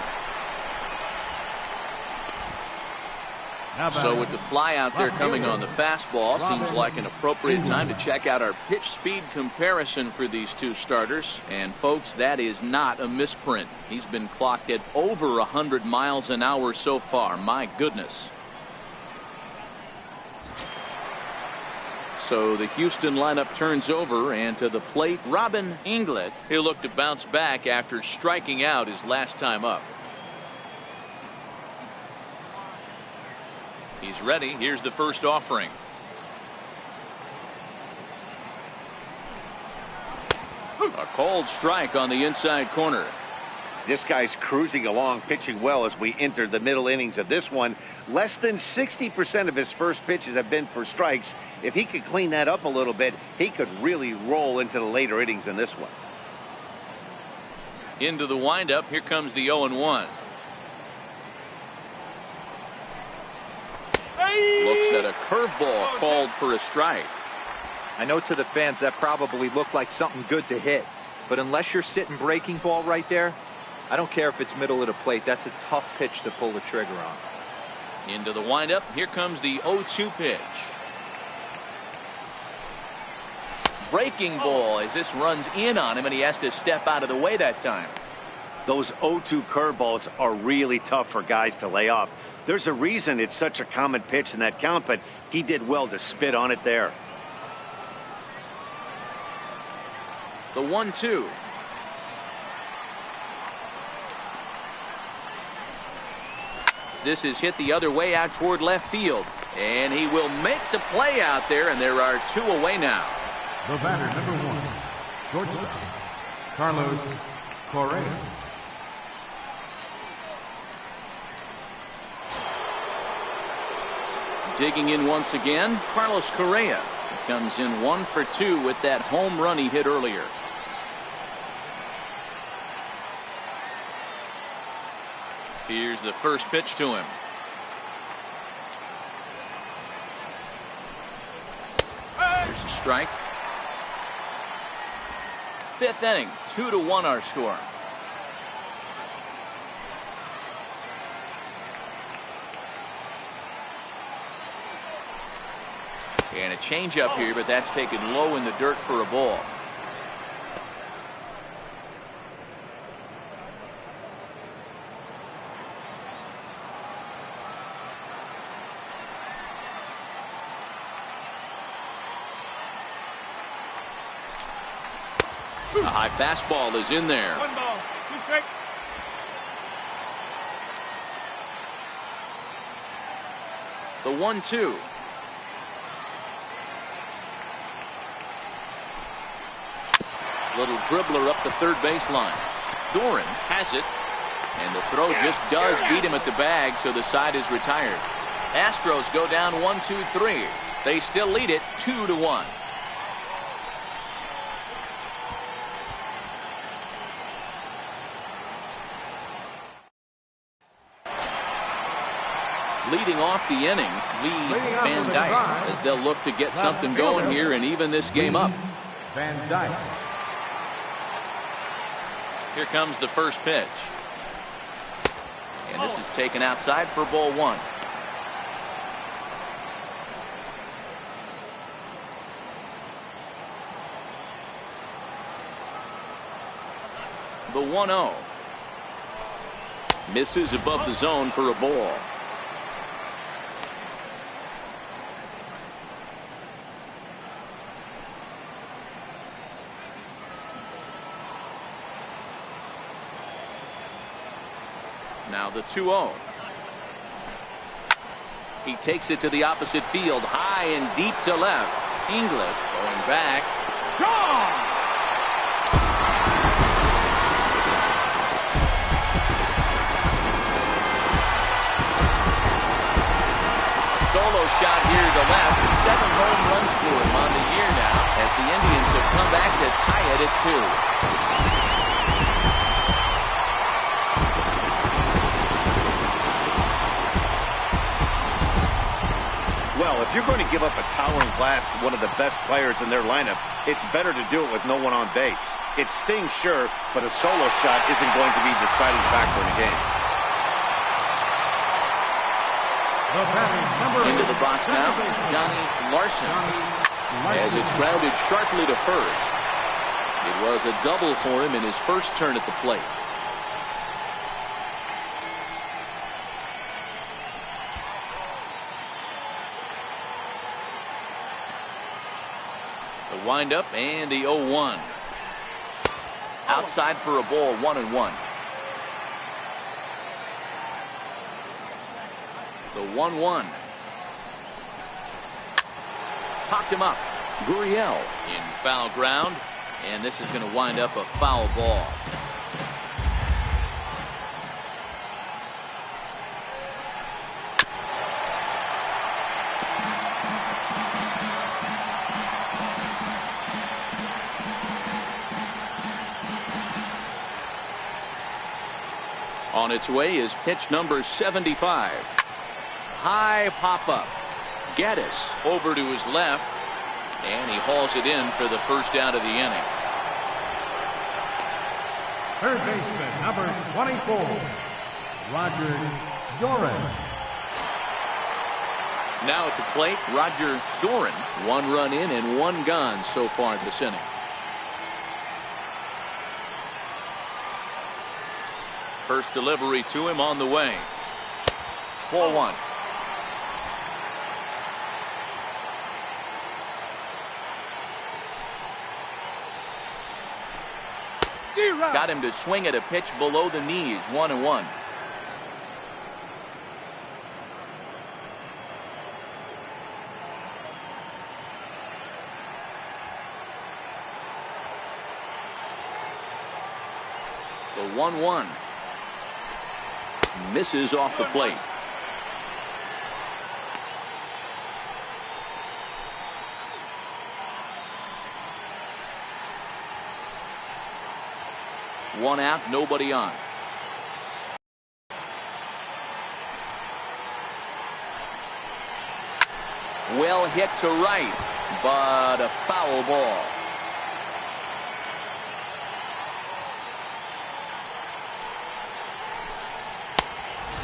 So with the fly out there coming on the fastball, seems like an appropriate time to check out our pitch speed comparison for these two starters. And folks, that is not a misprint. He's been clocked at over 100 miles an hour so far. My goodness. So the Houston lineup turns over, and to the plate, Robin Inglet. He'll look to bounce back after striking out his last time up. He's ready. Here's the first offering. A cold strike on the inside corner. This guy's cruising along, pitching well as we enter the middle innings of this one. Less than 60% of his first pitches have been for strikes. If he could clean that up a little bit, he could really roll into the later innings in this one. Into the windup. Here comes the 0-1. Looks at a curveball called for a strike. I know to the fans that probably looked like something good to hit, but unless you're sitting breaking ball right there, I don't care if it's middle of the plate. That's a tough pitch to pull the trigger on. Into the windup. Here comes the 0-2 pitch. Breaking ball as this runs in on him, and he has to step out of the way that time. Those 0-2 curveballs are really tough for guys to lay off. There's a reason it's such a common pitch in that count, but he did well to spit on it there. The 1-2. This is hit the other way out toward left field, and he will make the play out there, and there are 2 away now. The batter, number 1, shortstop, Carlos Correa. Digging in once again, Carlos Correa. He comes in 1 for 2 with that home run he hit earlier. Here's the first pitch to him. There's a strike. 5th inning, 2-1 our score. And a changeup here, but that's taken low in the dirt for a ball. A high fastball is in there. 1 ball, 2 strikes. The 1-2. Little dribbler up the third baseline. Doran has it, and the throw just does beat him at the bag, so the side is retired. Astros go down 1-2-3. They still lead it 2-1. Leading off the inning, Lee Van Dyke, as they'll look to get something going here and even this game up. Van Dyke. Here comes the first pitch. And this is taken outside for ball 1. The 1-0. Misses above the zone for a ball. Now the 2-0. He takes it to the opposite field, high and deep to left. English going back. Gone! Solo shot here to left. 7 home runs for him on the year now, as the Indians have come back to tie it at 2. Well, if you're going to give up a towering blast to one of the best players in their lineup, it's better to do it with no one on base. It stings, sure, but a solo shot isn't going to be the deciding factor in the game. Into the box now, Johnny Larson, as it's grounded sharply to first. It was a double for him in his first turn at the plate. The windup and the 0-1. Outside for a ball, 1-1. The 1-1. Popped him up. Gurriel in foul ground. And this is going to wind up a foul ball. On its way is pitch number 75. High pop-up. Gaddis over to his left, and he hauls it in for the first out of the inning. Third baseman, number 24, Roger Doran. Now at the plate, Roger Doran. 1 run in and 1 gone so far this inning. First delivery to him on the way. Ball 1. Got him to swing at a pitch below the knees. 1-1. The 1-1. Misses off the plate. One out, nobody on. Well hit to right, but a foul ball.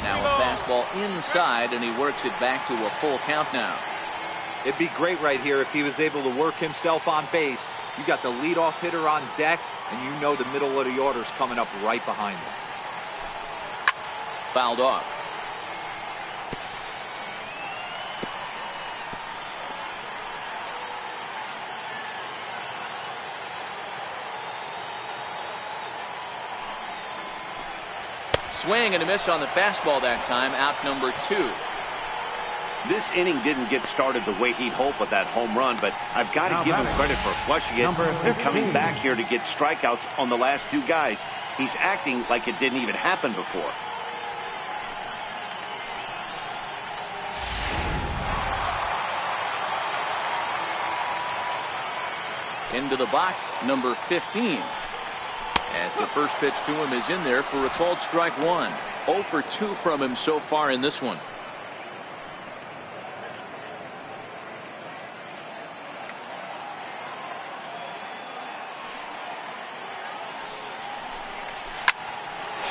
Now a fastball inside, and he works it back to a full count now. It'd be great right here if he was able to work himself on base. You got the leadoff hitter on deck, and you know the middle of the order is coming up right behind him. Fouled off. Swing and a miss on the fastball that time. Out number 2. This inning didn't get started the way he'd hoped with that home run, but I've got to give him credit for flushing it and coming back here to get strikeouts on the last 2 guys. He's acting like it didn't even happen before. Into the box, number 15. As the first pitch to him is in there for a called strike 1. 0 for 2 from him so far in this one.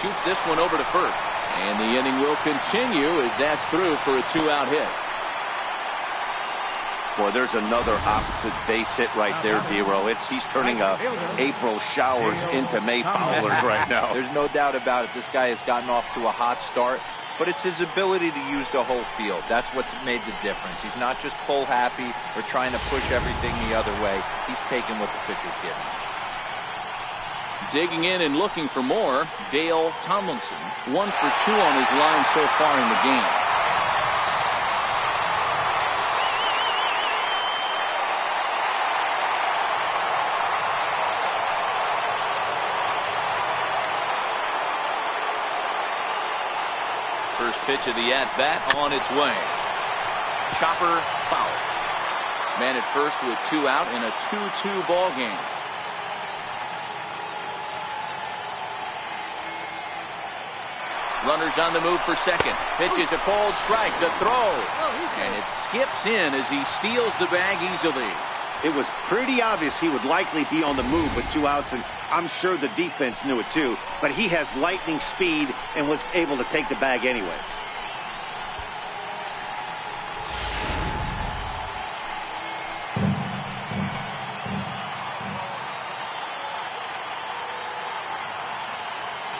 Shoots this one over to first. And the inning will continue as that's through for a 2-out hit. Boy, there's another opposite base hit right there, Dero. He's turning April showers into May foulers right now. There's no doubt about it. This guy has gotten off to a hot start, but it's his ability to use the whole field. That's what's made the difference. He's not just pull happy or trying to push everything the other way. He's taking what the pitcher's giving him. Digging in and looking for more, Dale Tomlinson. 1 for 2 on his line so far in the game. First pitch of the at-bat on its way. Chopper foul. Man at first with 2 out in a 2-2 ball game. Runners on the move for second. Pitch is a called strike. The throw. And it skips in as he steals the bag easily. It was pretty obvious he would likely be on the move with 2 outs, and I'm sure the defense knew it too. But he has lightning speed and was able to take the bag anyways.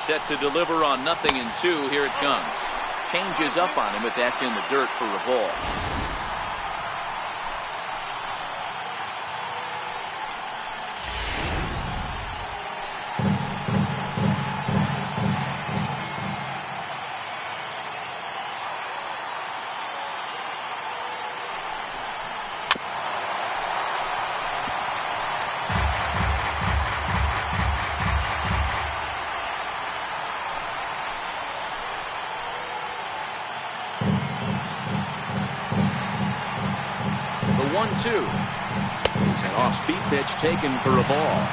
Set to deliver on 0-2. Here it comes. Changes up on him, but that's in the dirt for a ball. 2. An off-speed pitch taken for a ball.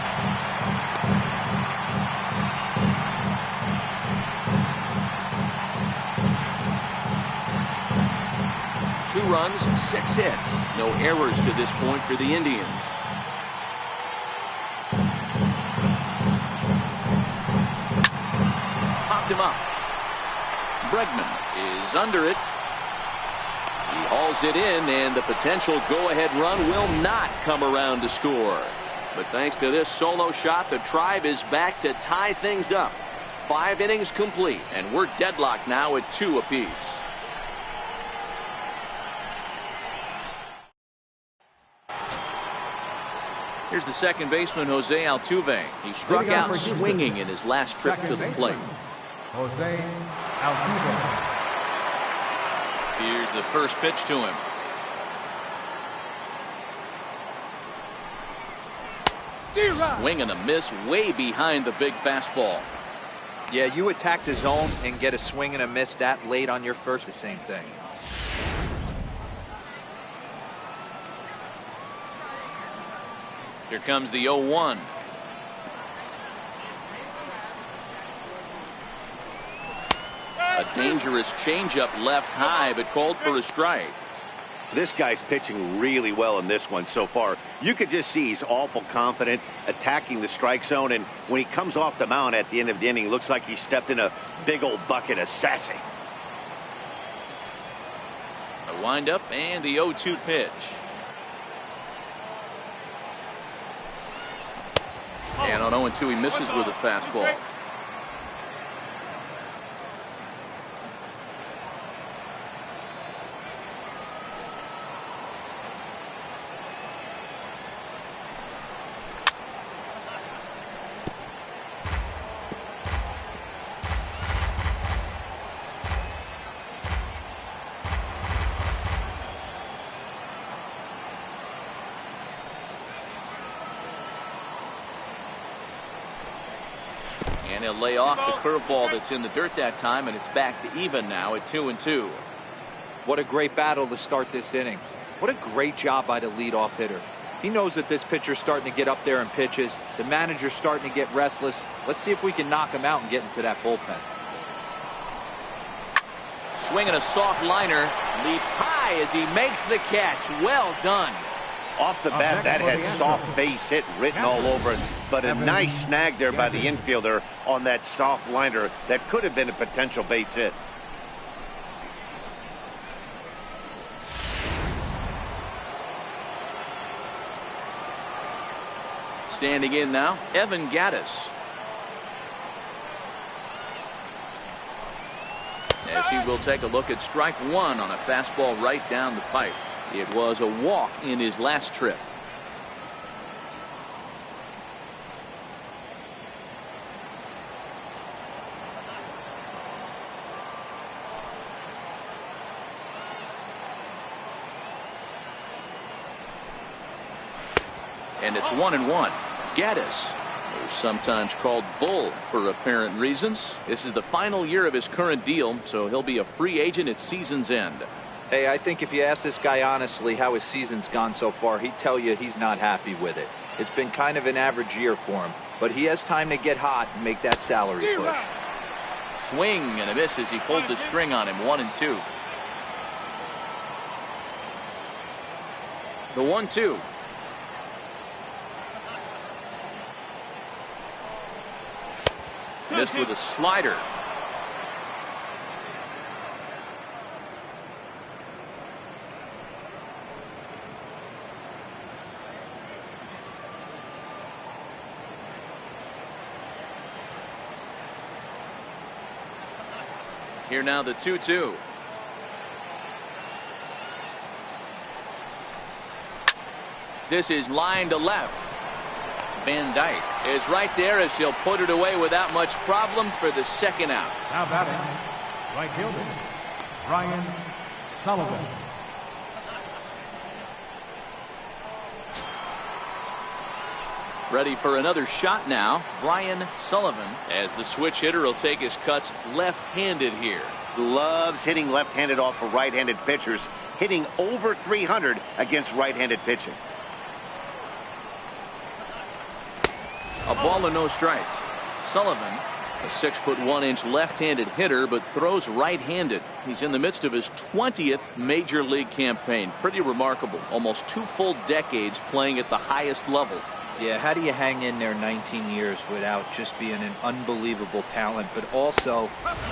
Two runs, 6 hits. No errors to this point for the Indians. Popped him up. Bregman is under it. He hauls it in, and the potential go-ahead run will not come around to score. But thanks to this solo shot, the Tribe is back to tie things up. 5 innings complete, and we're deadlocked now at 2 apiece. Here's the second baseman, Jose Altuve. He struck out swinging in his last trip to the plate. Jose Altuve. Here's the first pitch to him. Swing and a miss way behind the big fastball. Yeah, you attack the zone and get a swing and a miss that late on your first, the same thing. Here comes the 0-1. A dangerous changeup left high, but called for a strike. This guy's pitching really well in this one so far. You could just see he's awful confident attacking the strike zone, and when he comes off the mound at the end of the inning, looks like he stepped in a big old bucket of sassy. A windup and the 0-2 pitch. And on 0-2 he misses with a fastball. And he'll lay off the curveball that's in the dirt that time, and it's back to even now at 2-2. What a great battle to start this inning. What a great job by the leadoff hitter. He knows that this pitcher's starting to get up there in pitches. The manager's starting to get restless. Let's see if we can knock him out and get into that bullpen. Swinging a soft liner, leaps high as he makes the catch. Well done. Off the bat, that had soft base hit written all over it, but a nice snag there by the infielder on that soft liner that could have been a potential base hit. Standing in now, Evan Gattis. As he will take a look at strike 1 on a fastball right down the pipe. It was a walk in his last trip. And it's 1-1. Gattis, who's sometimes called Bull for apparent reasons. This is the final year of his current deal, so he'll be a free agent at season's end. Hey, I think if you ask this guy honestly how his season's gone so far, he'd tell you he's not happy with it. It's been kind of an average year for him, but he has time to get hot and make that salary push. Swing and a miss as he pulled the string on him. 1-2. The 1-2. Missed with a slider. Here now the 2-2. This is line to left. Van Dyke is right there as he'll put it away without much problem for the second out. Now batting, right fielder, Ryan Sullivan. Ready for another shot now, Brian Sullivan, as the switch hitter will take his cuts left-handed here. loves hitting left-handed off of right-handed pitchers, hitting over 300 against right-handed pitching. A ball and no strikes. Sullivan, a 6'1" left-handed hitter, but throws right-handed. He's in the midst of his 20th major league campaign. Pretty remarkable. Almost 2 full decades playing at the highest level. Yeah, how do you hang in there 19 years without just being an unbelievable talent, but also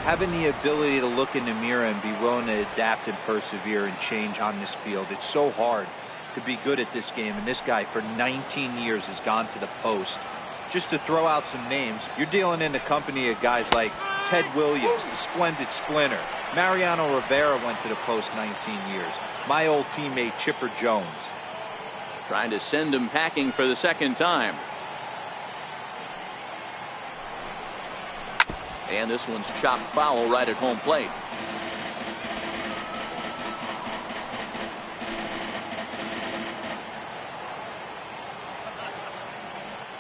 having the ability to look in the mirror and be willing to adapt and persevere and change on this field? It's so hard to be good at this game, and this guy for 19 years has gone to the post. Just to throw out some names, you're dealing in the company of guys like Ted Williams, the splendid splinter. Mariano Rivera went to the post 19 years. My old teammate Chipper Jones. Trying to send him packing for the second time. And this one's chopped foul right at home plate.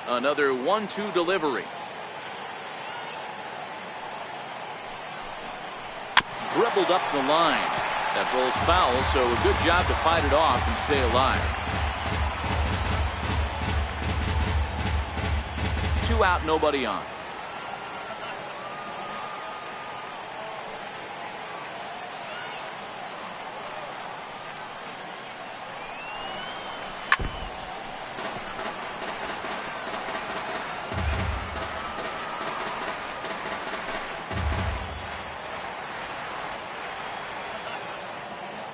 Another 1-2 delivery. Dribbled up the line. That rolls foul, so a good job to fight it off and stay alive. 2 out, nobody on.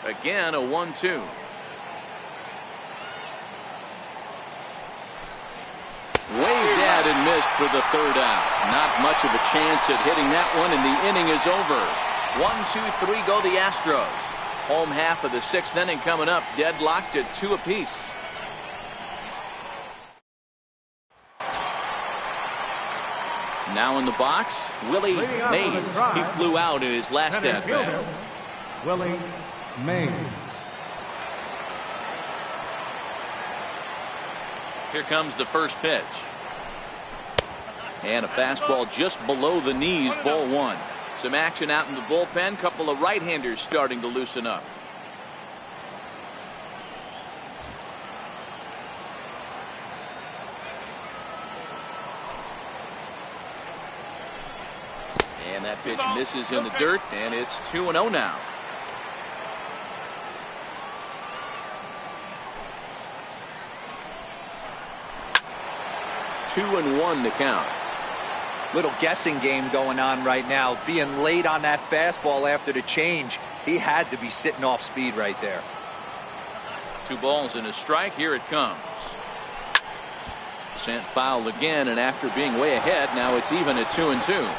Again, a 1-2. Waved at and missed for the 3rd out. Not much of a chance at hitting that one, and the inning is over. 1, 2, 3 go the Astros. Home half of the 6th inning coming up, deadlocked at 2 apiece. Now in the box, Willie Mays. He flew out in his last at bat. Willie Mays. Here comes the first pitch. And a fastball just below the knees, ball 1. Some action out in the bullpen. Couple of right-handers starting to loosen up. And that pitch misses in the dirt, and it's 2-0 now. 2-1 to count. Little guessing game going on right now. Being late on that fastball after the change. He had to be sitting off speed right there. 2 balls and a strike. Here it comes. Sent foul again, and after being way ahead, now it's even at 2-2.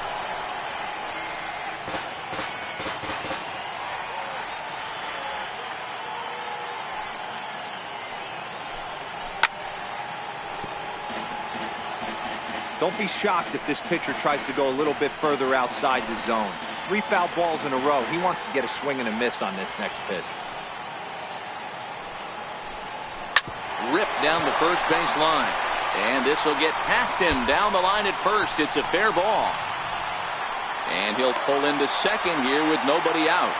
Don't be shocked if this pitcher tries to go a little bit further outside the zone. 3 foul balls in a row. He wants to get a swing and a miss on this next pitch. Ripped down the first base line. And this will get past him down the line at first. It's a fair ball. And he'll pull into second here with nobody out.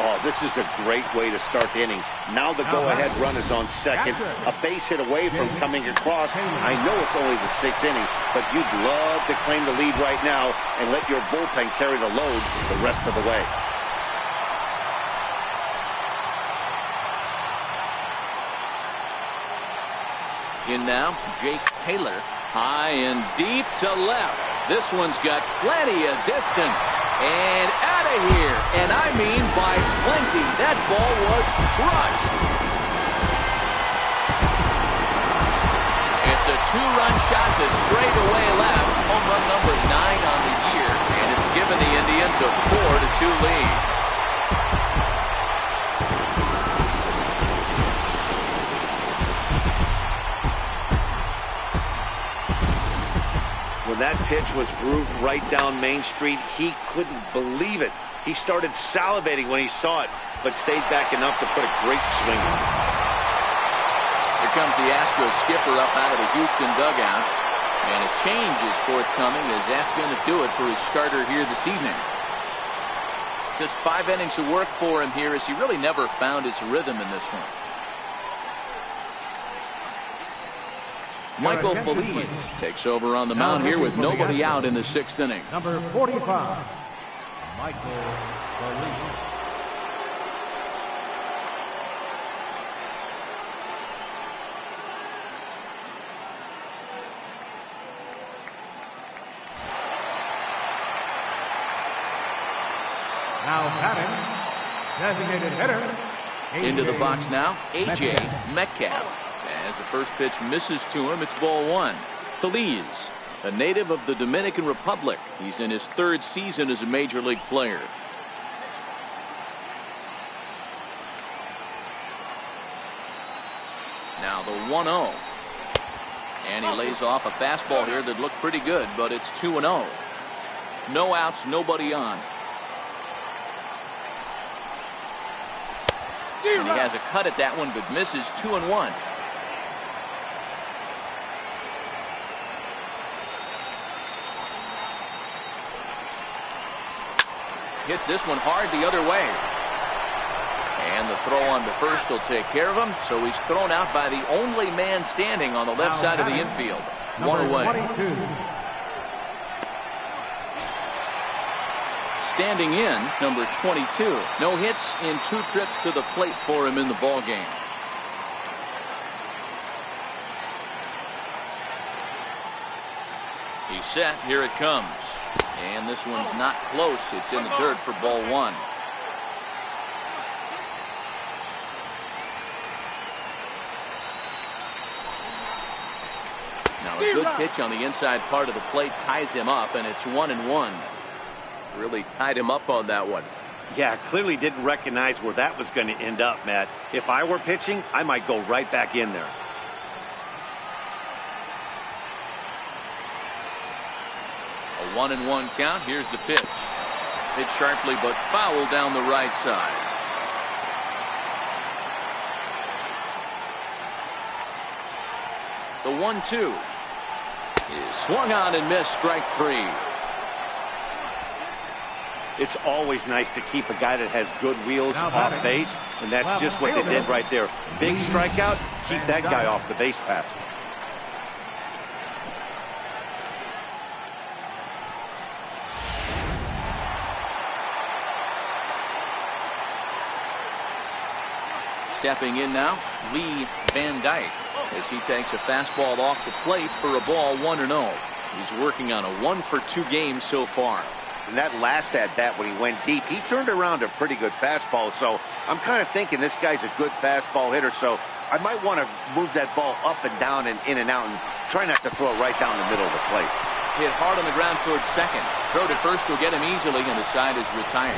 Oh, this is a great way to start the inning. Now the go-ahead run is on second. A base hit away from coming across. I know it's only the 6th inning, but you'd love to claim the lead right now and let your bullpen carry the load the rest of the way. In now, Jake Taylor. High and deep to left. This one's got plenty of distance. And out of here. And I mean by plenty. That ball was crushed. It's a 2-run shot to straightaway left. Home run number 9 on the year. And it's given the Indians a 4-2 lead. When that pitch was grooved right down Main Street, he couldn't believe it. He started salivating when he saw it, but stayed back enough to put a great swing on it. Here comes the Astros skipper up out of the Houston dugout. And a change is forthcoming, as that's going to do it for his starter here this evening. Just 5 innings of work for him here, as he really never found his rhythm in this one. Michael Feliz takes over on the mound here with nobody out in the 6th inning. Number 45, Michael Feliz. Now batting, designated hitter. Into the box now, A.J. Metcalf. As the first pitch misses to him, it's ball 1. Feliz, a native of the Dominican Republic. He's in his 3rd season as a major league player. Now the 1-0. And he lays off a fastball here that looked pretty good, but it's 2-0. No outs, nobody on. And he has a cut at that one, but misses. 2-1. Hits this one hard the other way. And the throw on to first will take care of him. So he's thrown out by the only man standing on the left side of the infield. 1 away. 22. Standing in, number 22. No hits in 2 trips to the plate for him in the ball game. He's set. Here it comes. And this one's not close. It's in the dirt for ball 1. Now a good pitch on the inside part of the plate ties him up, and it's 1-1. Really tied him up on that one. Yeah, clearly didn't recognize where that was going to end up, Matt. If I were pitching, I might go right back in there. A 1-1 count. Here's the pitch. Hit sharply but foul down the right side. The 1-2 is swung on and missed. Strike 3. It's always nice to keep a guy that has good wheels off base, and that's just what they did right there. Big strikeout, keep that guy off the base path. Stepping in now, Lee Van Dyke, as he takes a fastball off the plate for a ball 1-0. He's working on a 1-for-2 game so far. And that last at bat when he went deep, he turned around a pretty good fastball. So I'm kind of thinking this guy's a good fastball hitter. So I might want to move that ball up and down and in and out and try not to throw it right down the middle of the plate. Hit hard on the ground towards second. Throw to first will get him easily, and the side is retired.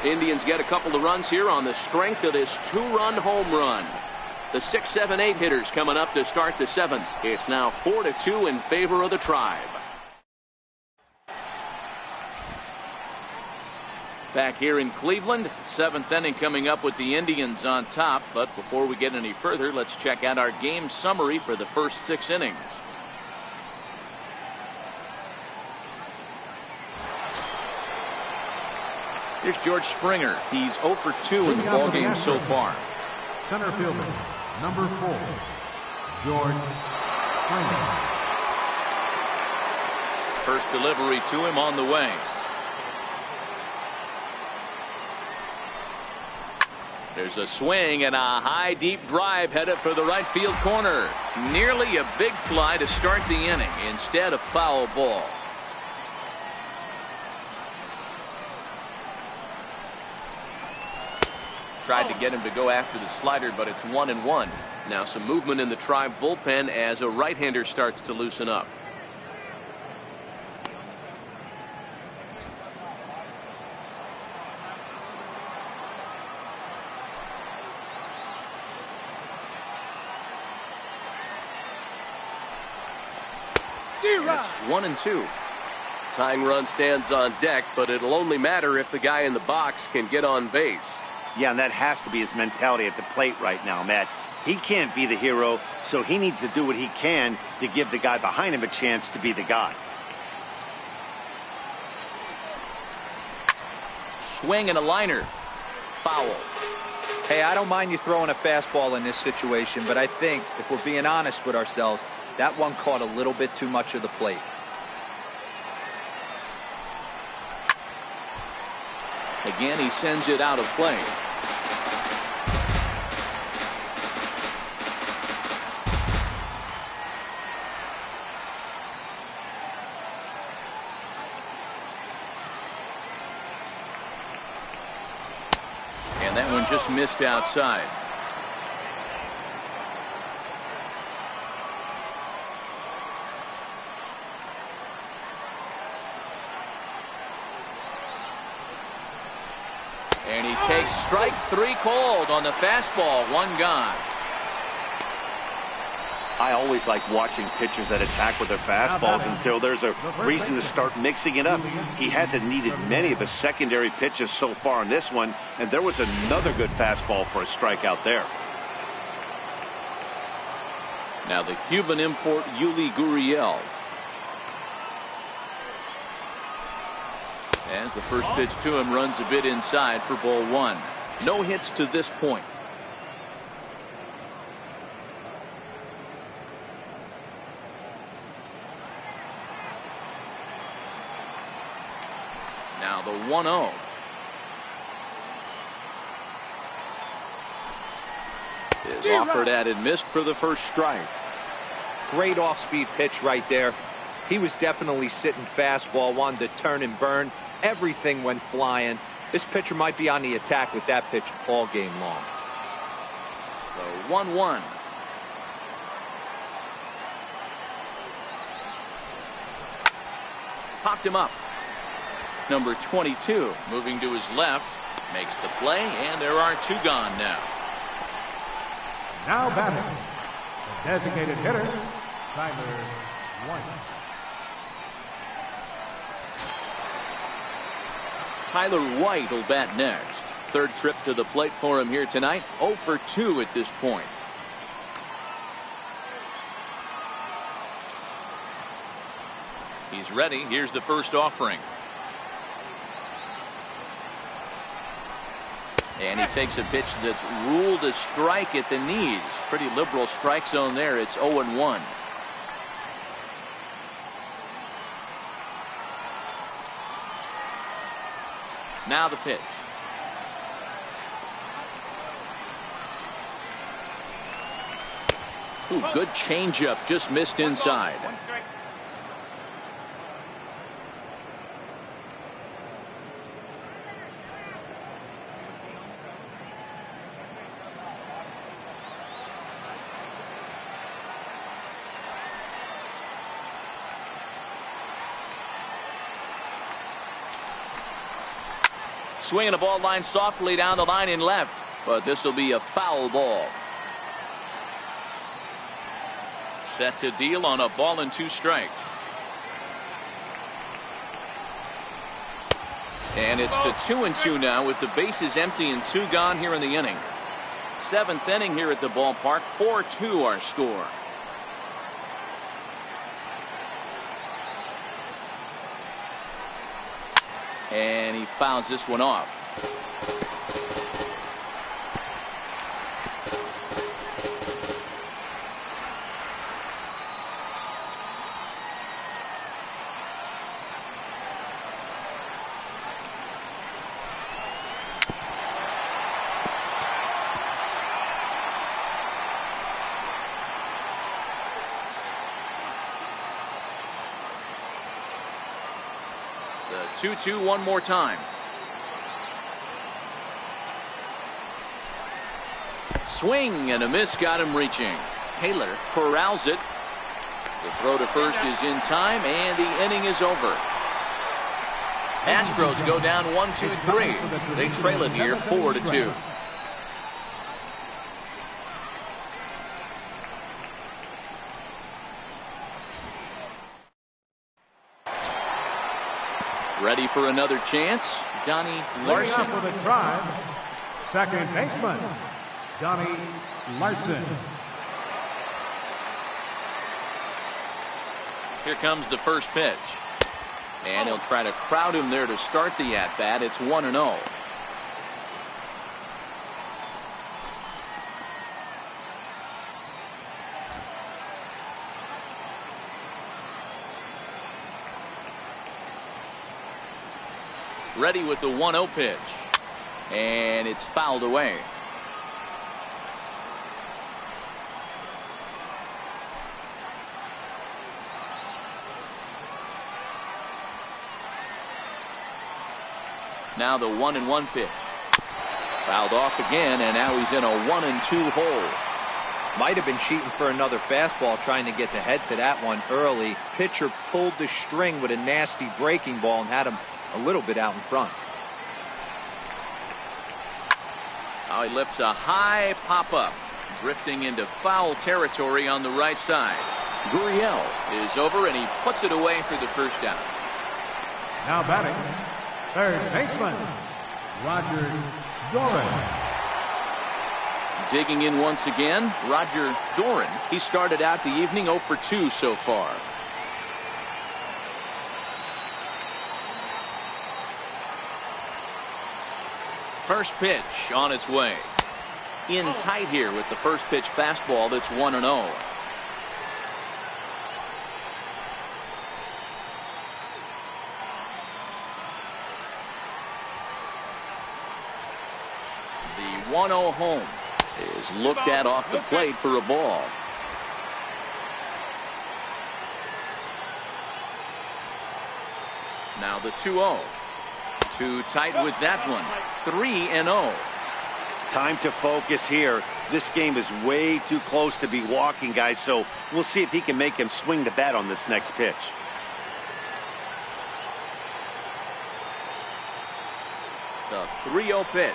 Indians get a couple of runs here on the strength of this 2-run home run. The 6, 7, 8 hitters coming up to start the 7th. It's now 4-2 in favor of the Tribe. Back here in Cleveland, 7th inning coming up with the Indians on top. But before we get any further, let's check out our game summary for the first 6 innings. Here's George Springer. He's 0 for 2 in the ballgame so far. Center fielder, number 4, George Springer. First delivery to him on the way. There's a swing and a high deep drive headed for the right field corner. Nearly a big fly to start the inning. Instead, a foul ball. Tried to get him to go after the slider, but it's 1-1. Now some movement in the Tribe bullpen as a right-hander starts to loosen up. It's 1-2. Tying run stands on deck, but it'll only matter if the guy in the box can get on base. Yeah, and that has to be his mentality at the plate right now, Matt. He can't be the hero, so he needs to do what he can to give the guy behind him a chance to be the guy. Swing and a liner. Foul. Hey, I don't mind you throwing a fastball in this situation, but I think if we're being honest with ourselves, that one caught a little bit too much of the plate. Again, he sends it out of play. And that one just missed outside. And he takes strike three called on the fastball. One gone. I always like watching pitchers that attack with their fastballs until there's a reason to start mixing it up. He hasn't needed many of the secondary pitches so far in this one, and there was another good fastball for a strikeout there. Now the Cuban import Yuli Gurriel. As the first pitch to him runs a bit inside for ball one. No hits to this point. Now the 1-0. Is offered at and missed for the first strike. Great off-speed pitch right there. He was definitely sitting fastball, wanted to turn and burn. Everything went flying. This pitcher might be on the attack with that pitch all game long. The 1-1. Popped him up. Number 22 moving to his left, makes the play, and there are two gone now. Now batting, the designated hitter, Tyler White. Tyler White will bat next. Third trip to the plate for him here tonight. 0 for 2 at this point. He's ready. Here's the first offering. And he takes a pitch that's ruled a strike at the knees. Pretty liberal strike zone there. It's 0-1. Now the pitch. Ooh, good changeup, just missed inside. Swinging a ball line softly down the line in left, but this will be a foul ball. Set to deal on a ball and 2 strikes. And it's to 2-2 now with the bases empty and 2 gone here in the inning. 7th inning here at the ballpark. 4-2 our score. And he fouls this one off. The 2-2 one more time. Swing and a miss got him reaching. Taylor corrals it. The throw to first is in time, and the inning is over. Astros go down 1-2-3. They trail it here 4-2. Ready for another chance, Johnny Larson. For the Tribe, second baseman, Johnny Larson. Here comes the first pitch. And he'll try to crowd him there to start the at-bat. It's 1-0. Ready with the 1-0 pitch. And it's fouled away. Now the 1-1 pitch. Fouled off again, and now he's in a 1-2 hole. Might have been cheating for another fastball, trying to get the head to that one early. Pitcher pulled the string with a nasty breaking ball and had him a little bit out in front. Now he lifts a high pop-up, drifting into foul territory on the right side. Gurriel is over, and he puts it away for the first out. Now batting, third baseman, Roger Doran. Digging in once again, Roger Doran. He started out the evening 0 for 2 so far. First pitch on its way. In tight here with the first pitch fastball that's 1-0. The 1-0 home is looked at off the plate for a ball. Now the 2-0. Too tight with that one. 3-0. Time to focus here. This game is way too close to be walking, guys, so we'll see if he can make him swing the bat on this next pitch. The 3-0 pitch.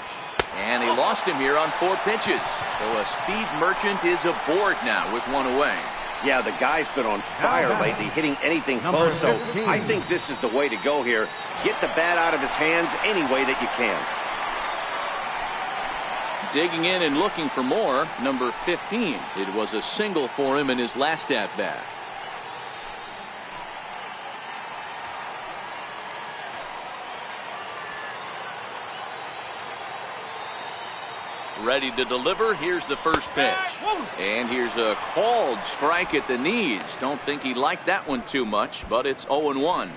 And he lost him here on 4 pitches. So a speed merchant is aboard now with one away. Yeah, the guy's been on fire lately, hitting anything close, so I think this is the way to go here. Get the bat out of his hands any way that you can. Digging in and looking for more, number 15. It was a single for him in his last at-bat. Ready to deliver. Here's the first pitch. And here's a called strike at the knees. Don't think he liked that one too much, but it's 0-1.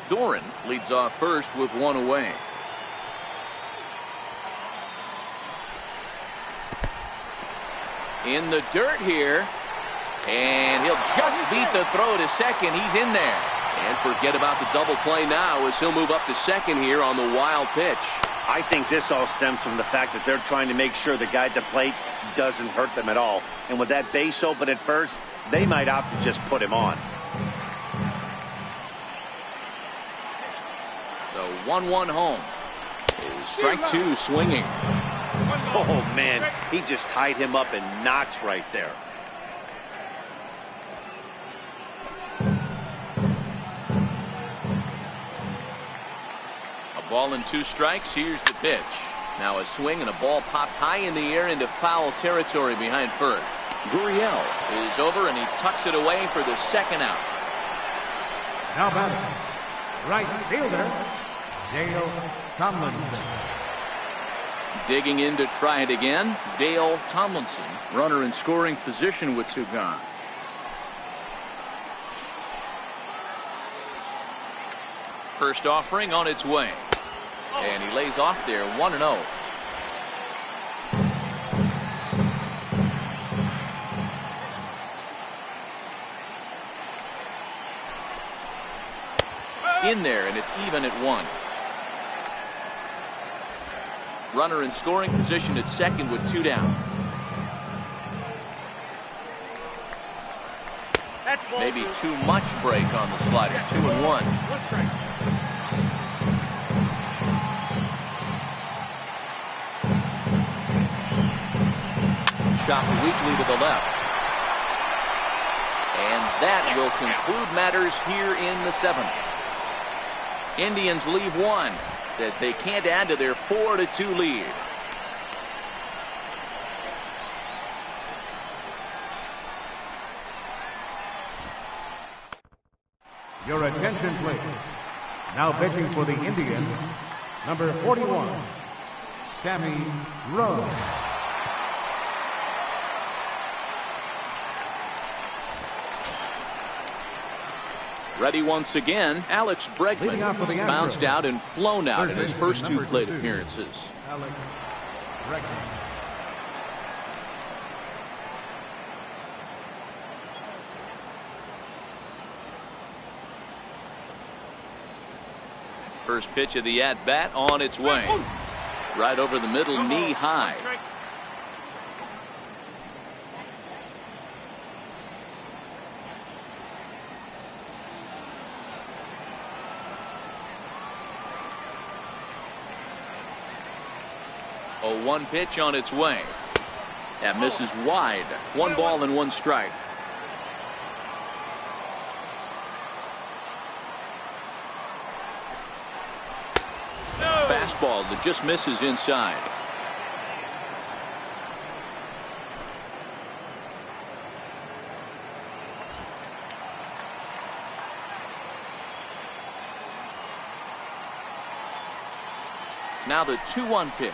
Doran leads off first with one away. In the dirt here. And he'll just beat the throw to second. He's in there. And forget about the double play now as he'll move up to second here on the wild pitch. I think this all stems from the fact that they're trying to make sure the guy at the plate doesn't hurt them at all. And with that base open at first, they might opt to just put him on. The 1-1 home is strike 2 swinging. Oh, man, he just tied him up in knots right there. Ball and 2 strikes. Here's the pitch. Now a swing and a ball popped high in the air into foul territory behind first. Gurriel is over and he tucks it away for the second out. Now batting, right fielder, Dale Tomlinson. Digging in to try it again, Dale Tomlinson. Runner in scoring position with 2 gone. First offering on its way. And he lays off there, 1-0. In there, and it's even at 1. Runner in scoring position at second with 2 down. Maybe too much break on the slider. 2-1. Shot weakly to the left. And that will conclude matters here in the 7th. Indians leave 1. as they can't add to their 4-2 lead. Your attention, please. Now pitching for the Indians, number 41, Sammy Rose. Ready once again, Alex Bregman has bounced out and flown out in his first 2 plate appearances. Alex Bregman. First pitch of the at-bat on its way. Right over the middle, knee high. A 1 pitch on its way. That misses wide. 1 ball and 1 strike. Fastball that just misses inside. Now the 2-1 pitch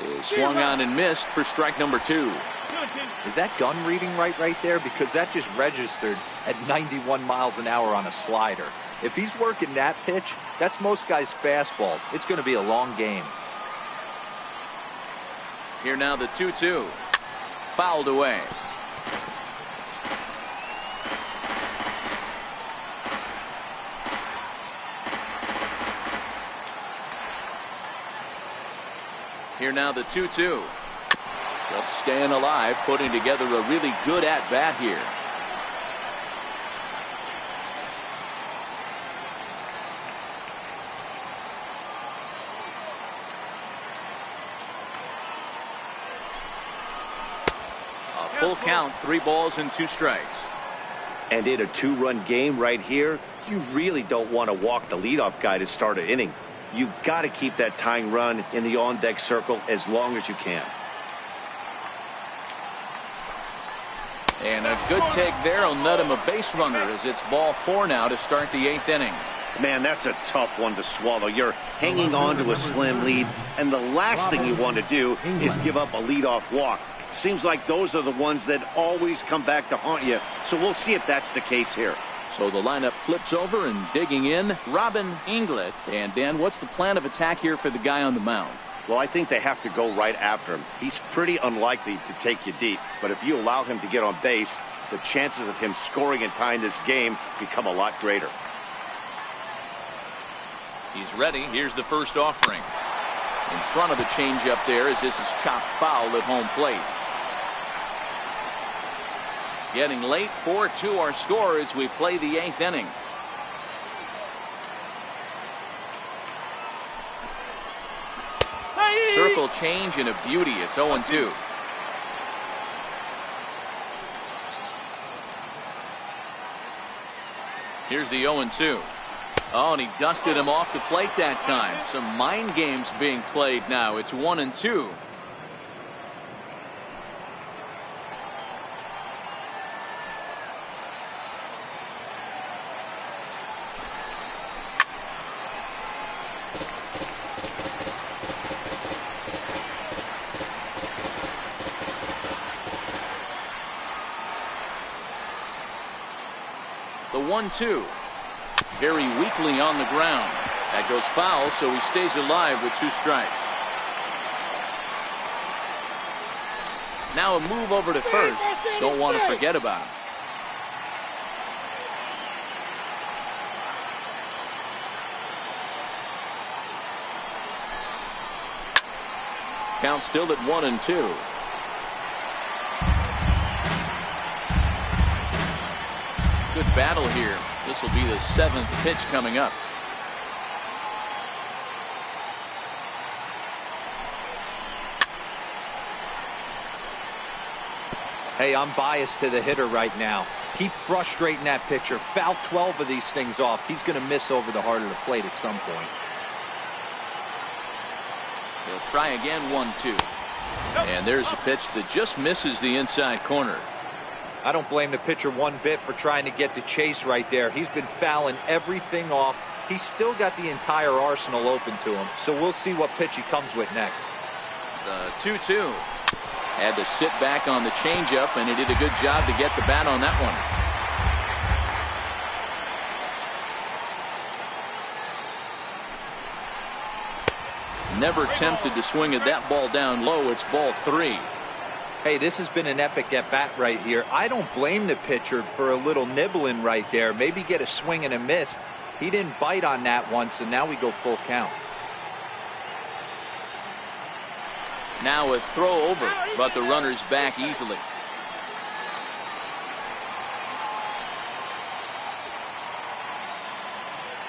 is swung on and missed for strike number 2. Is that gun reading right there? Because that just registered at 91 miles an hour on a slider. If he's working that pitch, that's most guys' fastballs. It's going to be a long game. Here now the 2-2. Fouled away. Here now the 2-2. Just staying alive, putting together a really good at-bat here. Full count, 3 balls and 2 strikes. And in a 2-run game right here, you really don't want to walk the leadoff guy to start an inning. You got to keep that tying run in the on-deck circle as long as you can. And a good take there will net him a base runner as it's ball 4 now to start the 8th inning. Man, that's a tough one to swallow. You're hanging on to a slim lead, and the last thing you want to do is give up a leadoff walk. Seems like those are the ones that always come back to haunt you, so we'll see if that's the case here. So the lineup flips over and digging in, Robin Inglet. And Dan, what's the plan of attack here for the guy on the mound? Well, I think they have to go right after him. He's pretty unlikely to take you deep, but if you allow him to get on base, the chances of him scoring and tying this game become a lot greater. He's ready. Here's the first offering. In front of the changeup there as this is chopped foul at home plate. Getting late, 4-2 our score as we play the 8th inning. Circle change and a beauty. It's 0-2. Here's the 0-2. Oh, and he dusted him off the plate that time. Some mind games being played now. It's 1-2. The 1-2. Very weakly on the ground. That goes foul, so he stays alive with 2 strikes. Now a move over to first. Don't want to forget about him. Count still at 1-2. Good battle here. This will be the 7th pitch coming up. Hey, I'm biased to the hitter right now. Keep frustrating that pitcher. Foul 12 of these things off. He's going to miss over the heart of the plate at some point. He'll try again, 1-2. And there's a pitch that just misses the inside corner. I don't blame the pitcher one bit for trying to get the chase right there. He's been fouling everything off. He's still got the entire arsenal open to him. So we'll see what pitch he comes with next. The 2-2. Had to sit back on the changeup, and he did a good job to get the bat on that one. Never tempted to swing at that ball down low. It's ball 3. Hey, this has been an epic at bat right here. I don't blame the pitcher for a little nibbling right there. Maybe get a swing and a miss. He didn't bite on that one, so now we go full count. Now a throw over, but the runner's back easily.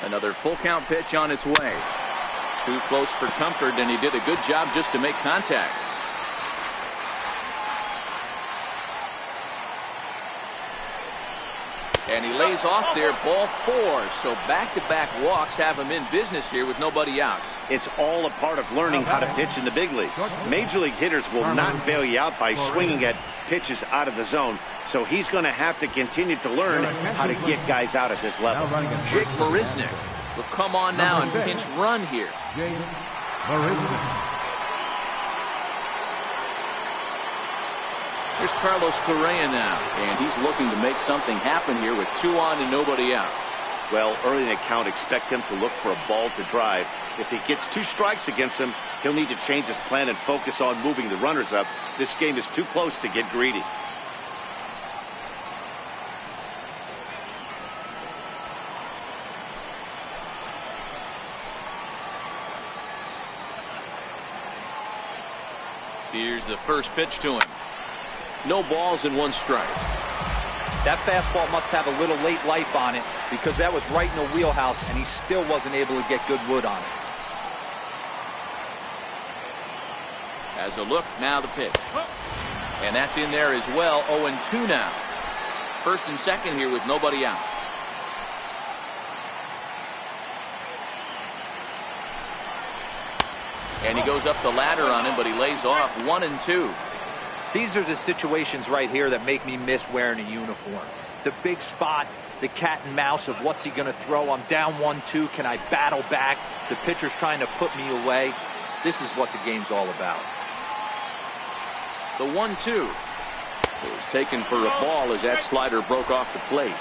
Another full count pitch on its way. Too close for comfort, and he did a good job just to make contact. And he lays off there, ball 4. So back-to-back walks have him in business here with nobody out. It's all a part of learning how to pitch in the big leagues. Major league hitters will not bail you out by swinging at pitches out of the zone. So he's going to have to continue to learn how to get guys out at this level. Jake Marisnick will come on now and pinch run here. Jake Marisnick. Here's Carlos Correa now, and he's looking to make something happen here with 2 on and nobody out. Well, early in the count, expect him to look for a ball to drive. If he gets 2 strikes against him, he'll need to change his plan and focus on moving the runners up. This game is too close to get greedy. Here's the first pitch to him. No balls and 1 strike. That fastball must have a little late life on it because that was right in the wheelhouse and he still wasn't able to get good wood on it. As a look, now the pitch. And that's in there as well. 0-2 now. First and second here with nobody out. And he goes up the ladder on him, but he lays off 1-2. These are the situations right here that make me miss wearing a uniform. The big spot, the cat and mouse of what's he going to throw. I'm down 1-2. Can I battle back? The pitcher's trying to put me away. This is what the game's all about. The 1-2 is taken for a ball as that slider broke off the plate.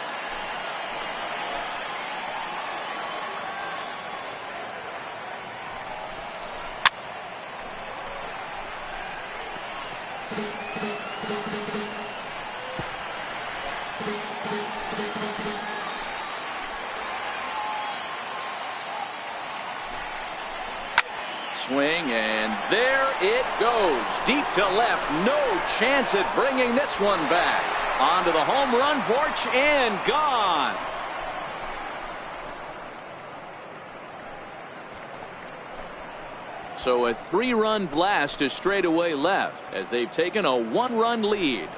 Swing, and there it goes. Deep to left. No chance at bringing this one back. Onto the home run porch and gone. So a 3-run blast to straightaway left as they've taken a 1-run lead.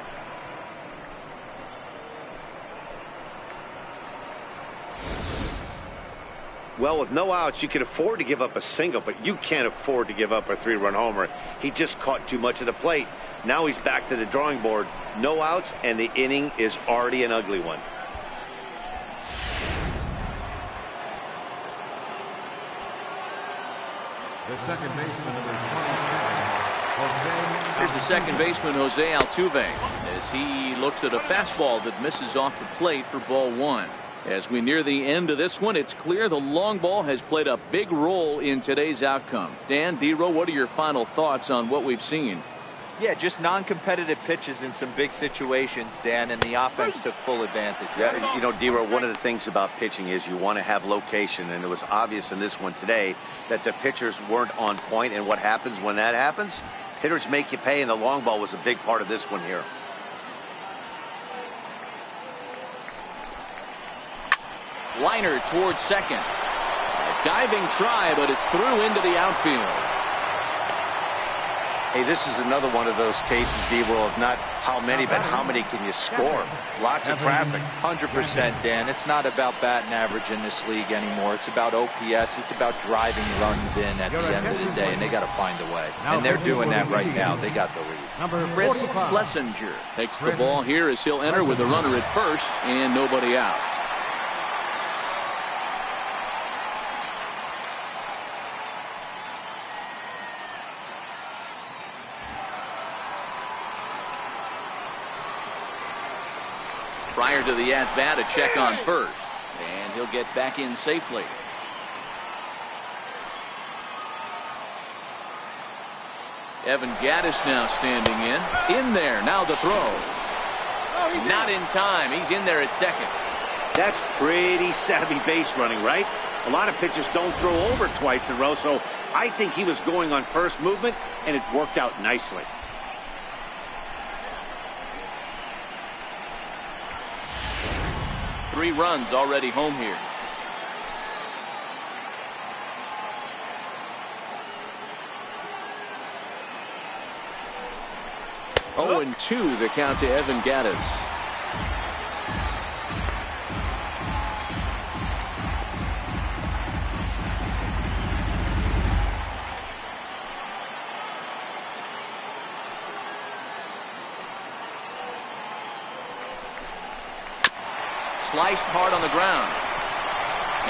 Well, with no outs, you can afford to give up a single, but you can't afford to give up a 3-run homer. He just caught too much of the plate. Now he's back to the drawing board. No outs, and the inning is already an ugly one. The second baseman, number 27, Here's the second baseman, Jose Altuve, as he looks at a fastball that misses off the plate for ball 1. As we near the end of this one, it's clear the long ball has played a big role in today's outcome. Dan, D-Row, what are your final thoughts on what we've seen? Yeah, just non-competitive pitches in some big situations, Dan, and the offense took full advantage. Yeah, you know, D-Row, one of the things about pitching is you want to have location, and it was obvious in this one today that the pitchers weren't on point, and what happens when that happens? Hitters make you pay, and the long ball was a big part of this one here. Liner towards second. A diving try, but it's through into the outfield. Hey, this is another one of those cases, Debo, of not how many, but how many can you score? Lots of traffic. 100%, Dan. It's not about batting average in this league anymore. It's about OPS. It's about driving runs in at the end of the day, and they got to find a way. And they're doing that right now. They got the lead. Chris Schlesinger takes the ball here as he'll enter with a runner at first and nobody out. Prior to the at-bat, a check on first, and he'll get back in safely. Evan Gattis now standing in there. Now the throw. Oh, not in time. He's in there at second. That's pretty savvy base running, right? A lot of pitchers don't throw over twice in a row, so I think he was going on first movement, and it worked out nicely. Three runs already home here. Oh, and 2 the count to Evan Gattis. Sliced hard on the ground.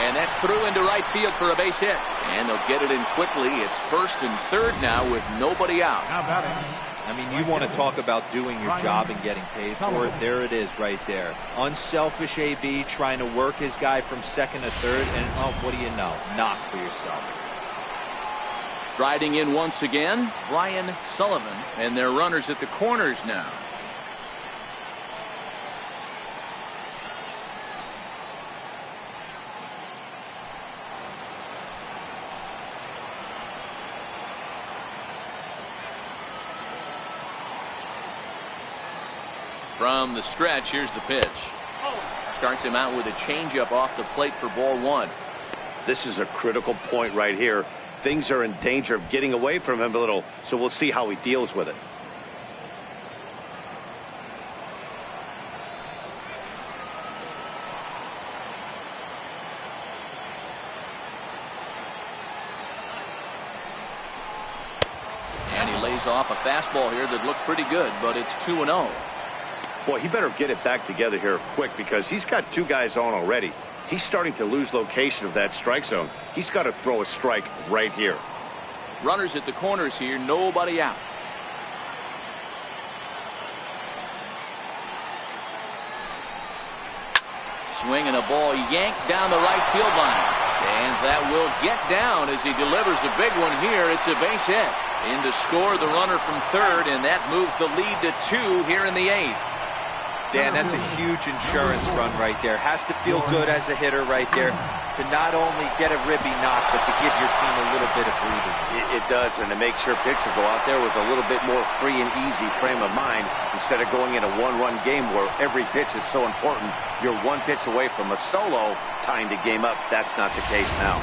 And that's through into right field for a base hit. And they'll get it in quickly. It's first and third now with nobody out. I mean, you want to talk about doing your job and getting paid for it. There it is right there. Unselfish AB trying to work his guy from second to third. And, oh, what do you know? Knock for yourself. Striding in once again, Brian Sullivan. And their runners at the corners now. From the stretch, here's the pitch. Starts him out with a changeup off the plate for ball 1. This is a critical point right here. Things are in danger of getting away from him a little, so we'll see how he deals with it. And he lays off a fastball here that looked pretty good, but it's 2-0. Boy, he better get it back together here quick because he's got 2 guys on already. He's starting to lose location of that strike zone. He's got to throw a strike right here. Runners at the corners here, nobody out. Swinging a ball yanked down the right field line. And that will get down as he delivers a big one here. It's a base hit. In to score the runner from third, and that moves the lead to 2 here in the 8th. Dan, that's a huge insurance run right there. Has to feel good as a hitter right there to not only get a ribby knock, but to give your team a little bit of breathing. It does, and to make sure pitchers go out there with a little bit more free and easy frame of mind instead of going in a one-run game where every pitch is so important. You're 1 pitch away from a solo, tying the game up. That's not the case now.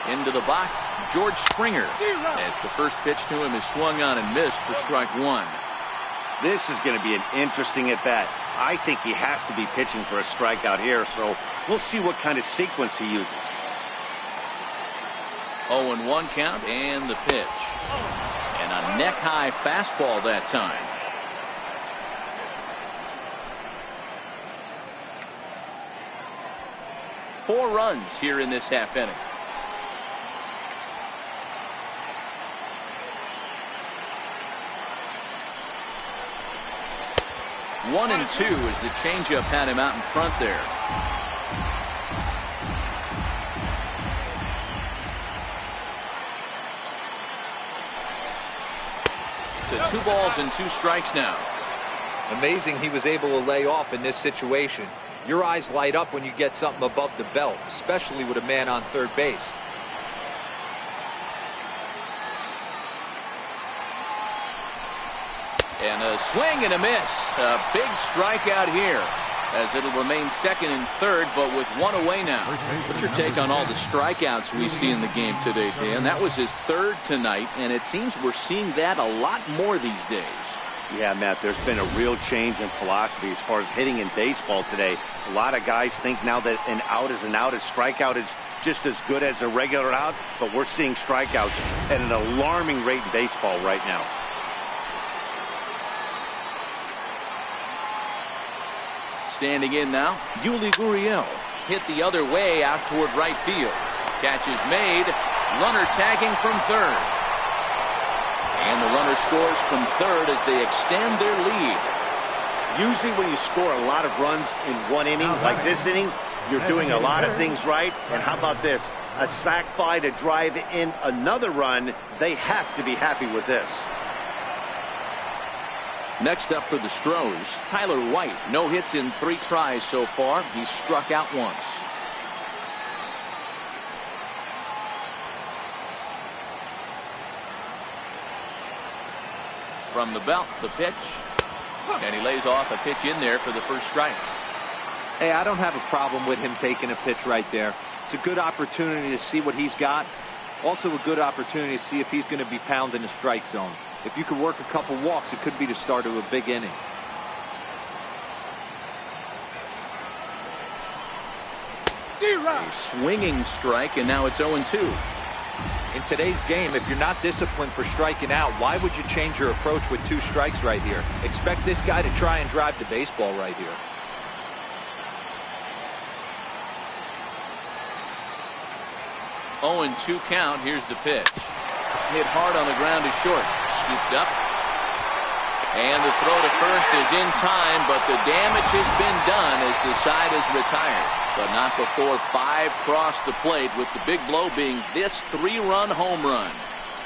Into the box, George Springer, as the first pitch to him is swung on and missed for strike 1. This is going to be an interesting at-bat. I think he has to be pitching for a strikeout here, so we'll see what kind of sequence he uses. 0-1 count and the pitch. And a neck-high fastball that time. Four runs here in this half inning. One and 2 as the changeup had him out in front there. To 2 balls and 2 strikes now. Amazing he was able to lay off in this situation. Your eyes light up when you get something above the belt, especially with a man on third base. And a swing and a miss. A big strikeout here. as it'll remain second and third, but with one away now. What's your take on all the strikeouts we see in the game today, Dan? That was his third tonight, and it seems we're seeing that a lot more these days. Yeah, Matt, there's been a real change in philosophy as far as hitting in baseball today. A lot of guys think now that an out is an out, a strikeout is just as good as a regular out, but we're seeing strikeouts at an alarming rate in baseball right now. Standing in now, Yuli Gurriel hit the other way out toward right field. Catch is made, runner tagging from third. And the runner scores from third as they extend their lead. Usually when you score a lot of runs in one inning, like this inning, you're doing a lot of things right. And how about this? A sac fly to drive in another run. They have to be happy with this. Next up for the Astros, Tyler White. No hits in 3 tries so far. He's struck out once. From the belt, the pitch. And he lays off a pitch in there for the first strike. Hey, I don't have a problem with him taking a pitch right there. It's a good opportunity to see what he's got. Also a good opportunity to see if he's going to be pounding the strike zone. If you could work a couple walks, it could be the start of a big inning. A swinging strike, and now it's 0-2. In today's game, if you're not disciplined for striking out, why would you change your approach with 2 strikes right here? Expect this guy to try and drive the baseball right here. Oh, 2 count. Here's the pitch. Hit hard on the ground to short. Scooped up. And the throw to first is in time, but the damage has been done as the side is retired. But not before 5 crossed the plate, with the big blow being this 3-run home run.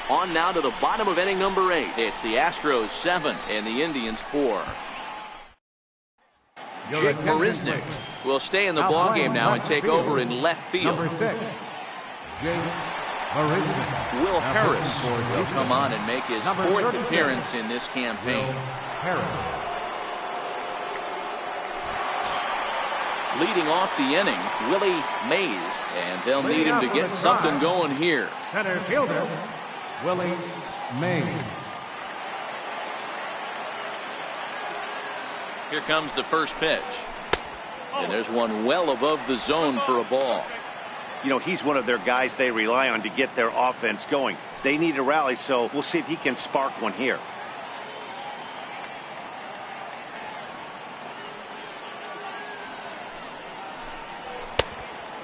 On now to the bottom of inning number 8. It's the Astros 7 and the Indians 4. Jake Marisnick will stay in the ballgame now and take over in left field. Number 6, Jake Marisnick. Will Harris will come on and make his 4th appearance in this campaign. Harris. Leading off the inning, Willie Mays, and they'll need him to get something going here. Center fielder, Willie Mays. Here comes the first pitch. And there's one well above the zone for a ball. You know, he's one of their guys they rely on to get their offense going. They need a rally, so we'll see if he can spark one here.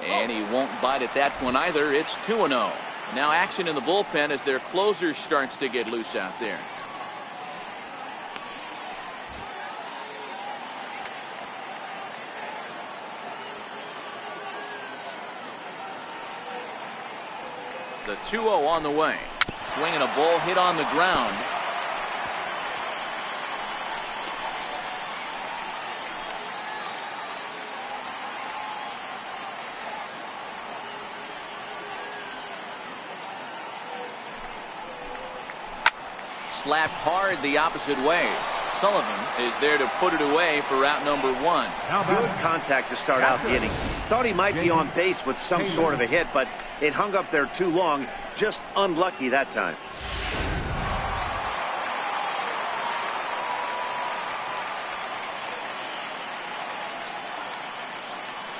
And he won't bite at that one either. It's 2-0. Now action in the bullpen as their closer starts to get loose out there. The 2-0 on the way. Swinging a ball hit on the ground. Slapped hard the opposite way. Sullivan is there to put it away for out number 1. Good contact to start out the inning. Thought he might be on base with some sort of a hit, but it hung up there too long. Just unlucky that time.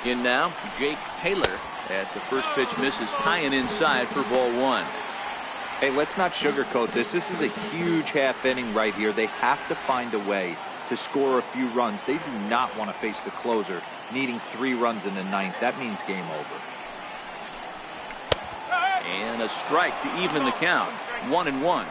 In now, Jake Taylor, as the first pitch misses high and inside for ball 1. Hey, let's not sugarcoat this. This is a huge half inning right here. They have to find a way to score a few runs. They do not want to face the closer needing 3 runs in the 9th. That means game over. And a strike to even the count. 1-1.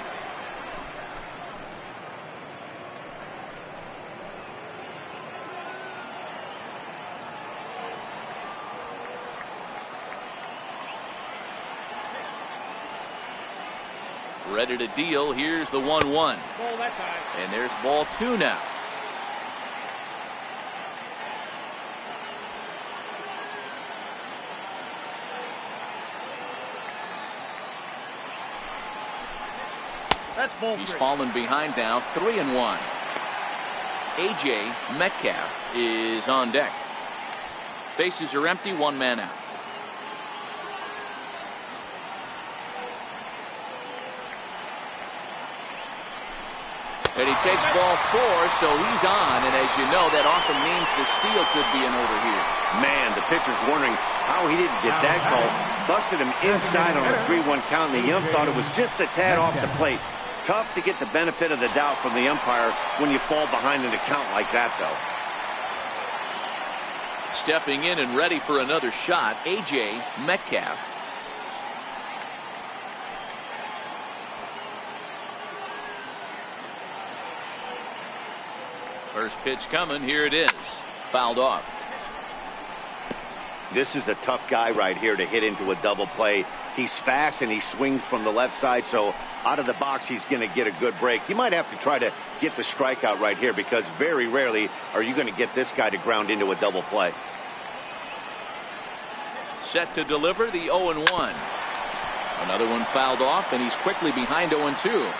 Ready to deal. Here's the 1-1. Ball that time. And there's ball 2 now. That's ball 3. He's fallen behind now. 3-1. A.J. Metcalf is on deck. Bases are empty, one man out. And he takes ball 4, so he's on. And as you know, that often means the steal could be in order here. Man, the pitcher's wondering how he didn't get that call. Busted him inside on a 3-1 count, and the ump thought it was just a tad off the plate. Tough to get the benefit of the doubt from the umpire when you fall behind in a count like that, though. Stepping in and ready for another shot, A.J. Metcalf. First pitch coming. Here it is. Fouled off. This is a tough guy right here to hit into a double play. He's fast and he swings from the left side, so out of the box he's going to get a good break. You might have to try to get the strikeout right here, because very rarely are you going to get this guy to ground into a double play. Set to deliver the 0-1. Another one fouled off, and he's quickly behind 0-2.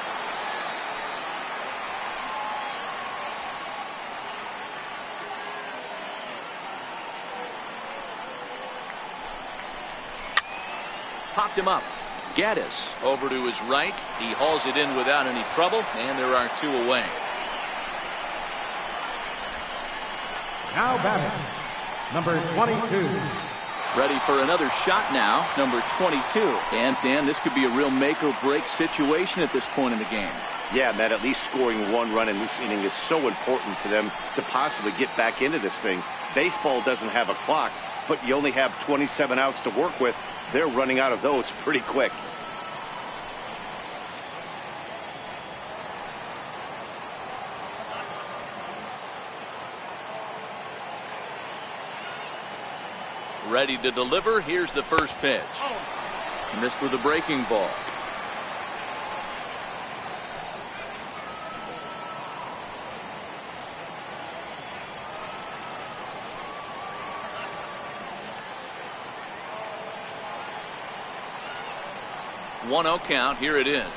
Popped him up. Gaddis over to his right. He hauls it in without any trouble, and there are 2 away. Now batting, number 22. Ready for another shot now, number 22. And Dan, this could be a real make or break situation at this point in the game. Yeah, Matt, at least scoring 1 run in this inning is so important to them to possibly get back into this thing. Baseball doesn't have a clock, but you only have 27 outs to work with. They're running out of those pretty quick. Ready to deliver. Here's the first pitch. Missed with a breaking ball. One 0 count. Here it is.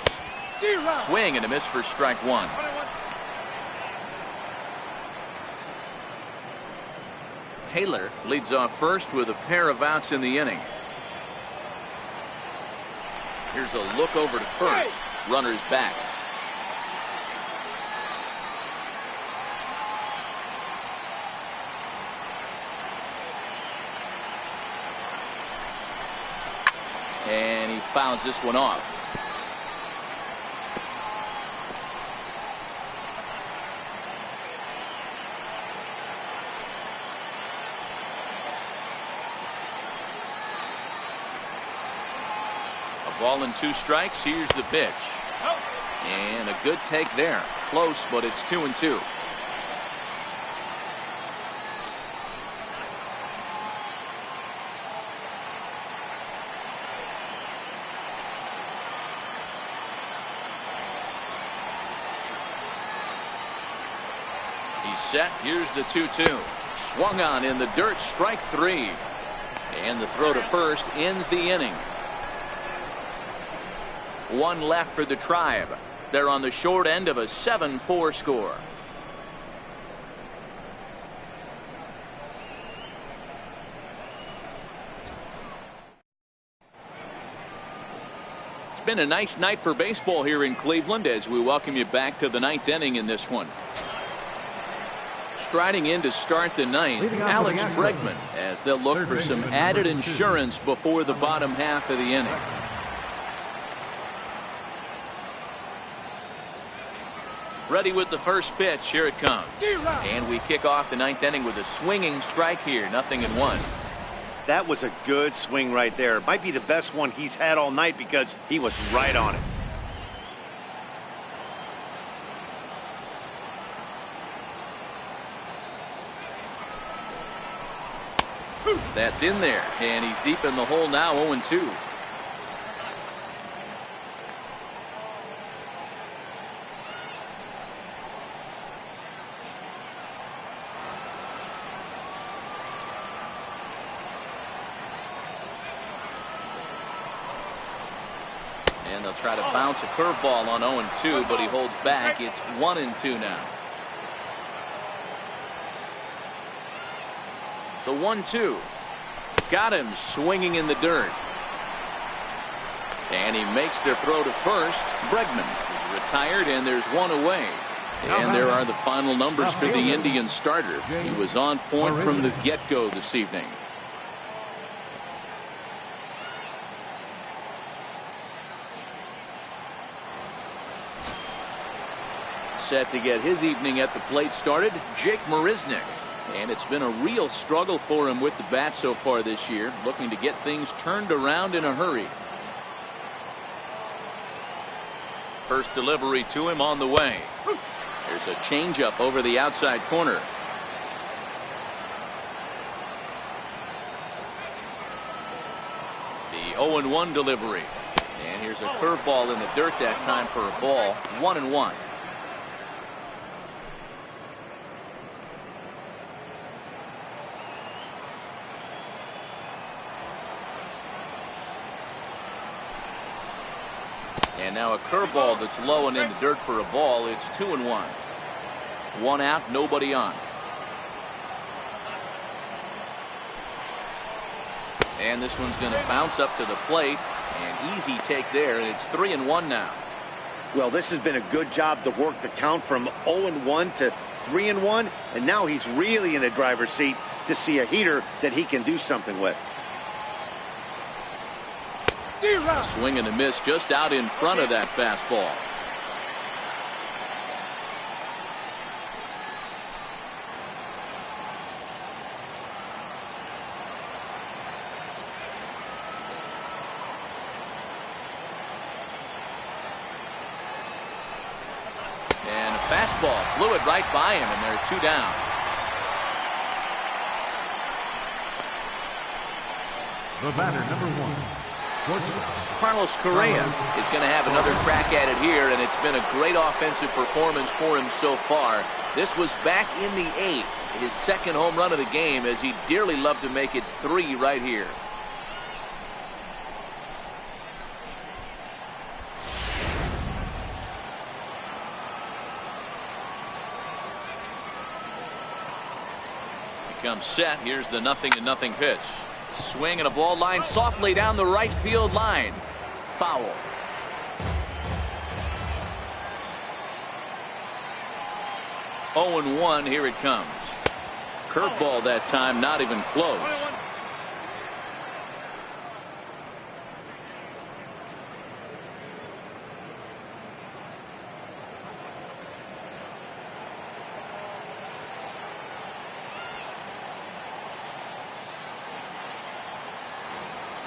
Swing and a miss for strike 1. Taylor leads off first with a pair of outs in the inning. Here's a look over to first. Runners back. And he fouls this one off. A ball and 2 strikes. Here's the pitch. And a good take there. Close, but it's 2-2. Set. Here's the 2-2. Swung on in the dirt. Strike 3. And the throw to first ends the inning. 1 left for the Tribe. They're on the short end of a 7-4 score. It's been a nice night for baseball here in Cleveland as we welcome you back to the 9th inning in this one. Striding in to start the 9th, Alex Bregman, as they'll look for some added insurance before the bottom half of the inning. Ready with the first pitch. Here it comes. And we kick off the 9th inning with a swinging strike here. 0-1. That was a good swing right there. It might be the best one he's had all night because he was right on it. That's in there, and he's deep in the hole now. 0-2. And they'll try to bounce a curveball on 0-2, but he holds back. It's 1-2 now. The 1-2. Got him swinging in the dirt. And he makes the throw to first. Bregman is retired, and there's one away. And there are the final numbers for the Indians starter. He was on point from the get-go this evening. Set to get his evening at the plate started, Jake Marisnick. And it's been a real struggle for him with the bat so far this year, looking to get things turned around in a hurry. First delivery to him on the way. There's a changeup over the outside corner. The 0-1 delivery. And here's a curveball in the dirt that time for a ball. 1-1. And now a curveball that's low and in the dirt for a ball. It's 2-1. One out, nobody on. And this one's going to bounce up to the plate. An easy take there, and it's 3-1 now. Well, this has been a good job to work the count from 0-1 to 3-1, and now he's really in the driver's seat to see a heater that he can do something with. Swing and a miss just out in front of that fastball. And a fastball flew it right by him, and they're 2 down. The batter, number 1. Carlos Correa is going to have another crack at it here, and it's been a great offensive performance for him so far. This was back in the 8th, his second home run of the game, as he'd dearly love to make it 3 right here. He comes set. Here's the 0-0 pitch. Swing and a ball line softly down the right field line. Foul. Oh and 1. Here it comes. Curveball that time, not even close.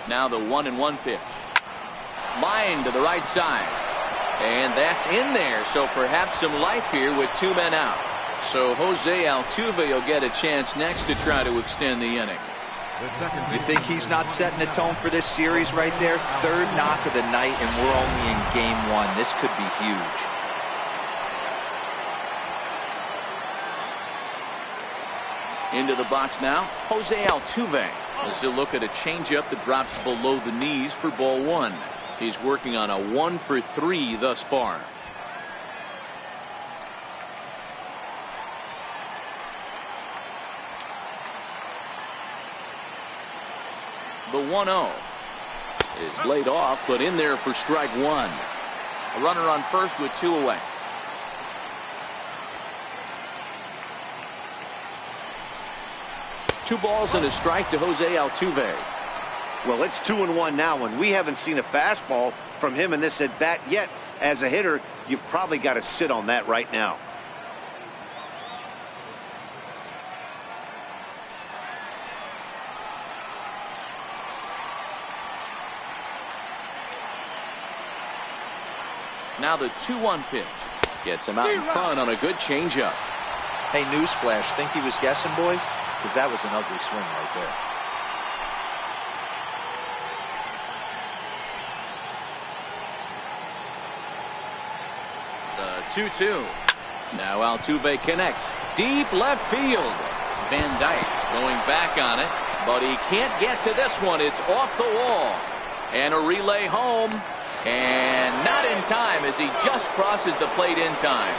Now the 1-1 pitch. Line to the right side. And that's in there. So perhaps some life here with 2 men out. So Jose Altuve will get a chance next to try to extend the inning. You think he's not setting the tone for this series right there? 3rd knock of the night, and we're only in game 1. This could be huge. Into the box now, Jose Altuve. As he'll look at a changeup that drops below the knees for ball 1. He's working on a 1 for 3 thus far. The 1-0 is laid off, but in there for strike 1. A runner on first with 2 away. Two balls and a strike to Jose Altuve. Well, it's 2-1 now, and we haven't seen a fastball from him in this at bat yet. As a hitter, you've probably got to sit on that right now. Now the 2-1 pitch. Gets him out in front on a good changeup. Hey, newsflash, think he was guessing, boys? Because that was an ugly swing right there. The 2-2. Now Altuve connects. Deep left field. Van Dyke going back on it, but he can't get to this one. It's off the wall. And a relay home. And not in time as he just crosses the plate in time.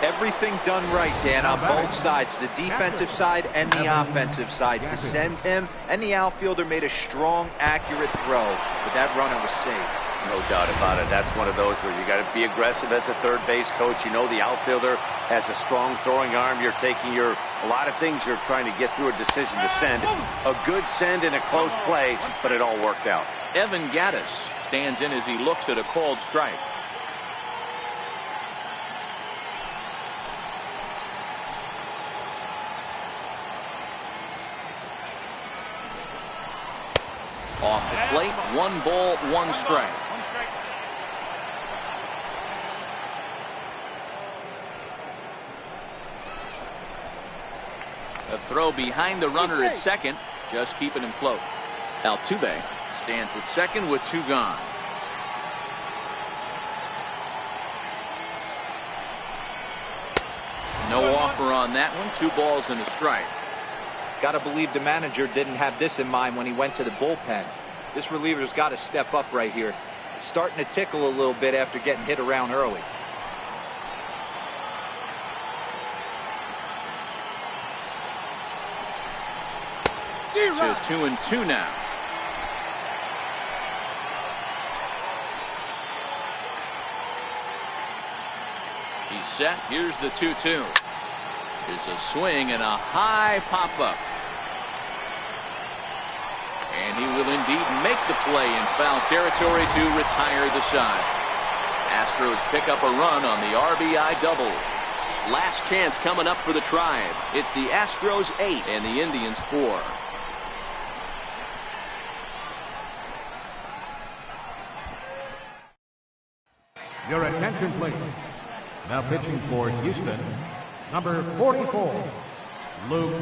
Everything done right, Dan, on both sides, the defensive side and the offensive side, to send him, and the outfielder made a strong, accurate throw, but that runner was safe. No doubt about it. That's one of those where you got to be aggressive as a third base coach. You know the outfielder has a strong throwing arm. You're taking a lot of things you're trying to get through a decision to send. A good send in a close play, but it all worked out. Evan Gattis stands in as he looks at a called strike. Off the plate, 1 ball, 1 strike. A throw behind the runner at second, just keeping him close. Altuve stands at second with 2 gone. No offer on that one, 2 balls and a strike. Got to believe the manager didn't have this in mind when he went to the bullpen. This reliever's got to step up right here. It's starting to tickle a little bit after getting hit around early. To 2-2 now. He's set. Here's the 2-2. Here's a swing and a high pop-up. And he will indeed make the play in foul territory to retire the side. Astros pick up a run on the RBI double. Last chance coming up for the Tribe. It's the Astros 8 and the Indians 4. Your attention, please. Now pitching for Houston, number 44, Luke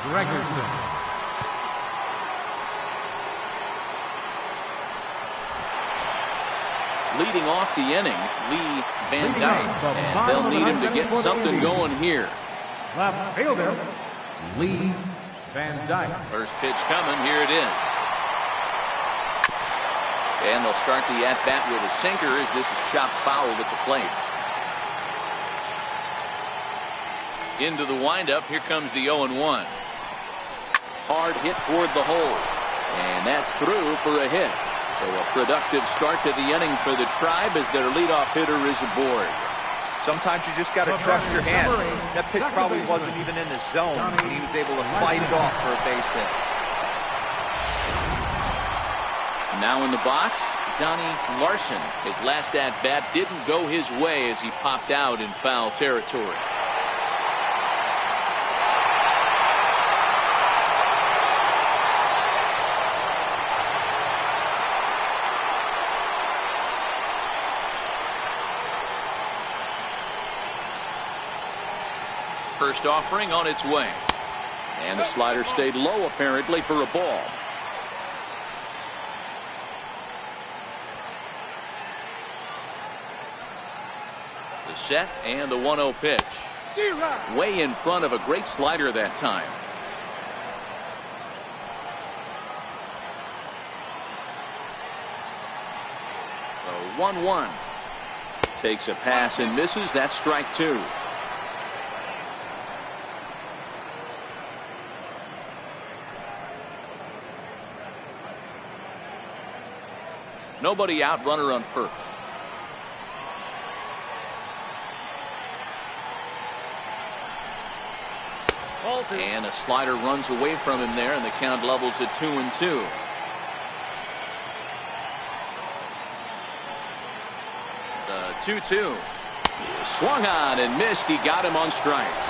Gregerson. Leading off the inning, Lee Van Dyke, and they'll need him to get something going here. Left fielder, Lee Van Dyke. First pitch coming, here it is. And they'll start the at-bat with a sinker as this is chopped foul at the plate. Into the windup, here comes the 0-1. Hard hit toward the hole, and that's through for a hit. So a productive start to the inning for the Tribe as their leadoff hitter is aboard. Sometimes you just got to trust your hands. That pitch probably wasn't even in the zone, and he was able to fight it off for a base hit. Now in the box, Donnie Larson. His last at-bat didn't go his way as he popped out in foul territory. First offering on its way. And the slider stayed low apparently for a ball. The set and the 1-0 pitch. Way in front of a great slider that time. The 1-1. Takes a pass and misses. That's strike 2. Nobody out, runner on first. And a slider runs away from him there, and the count levels at 2-2. The 2-2. Swung on and missed. He got him on strikes.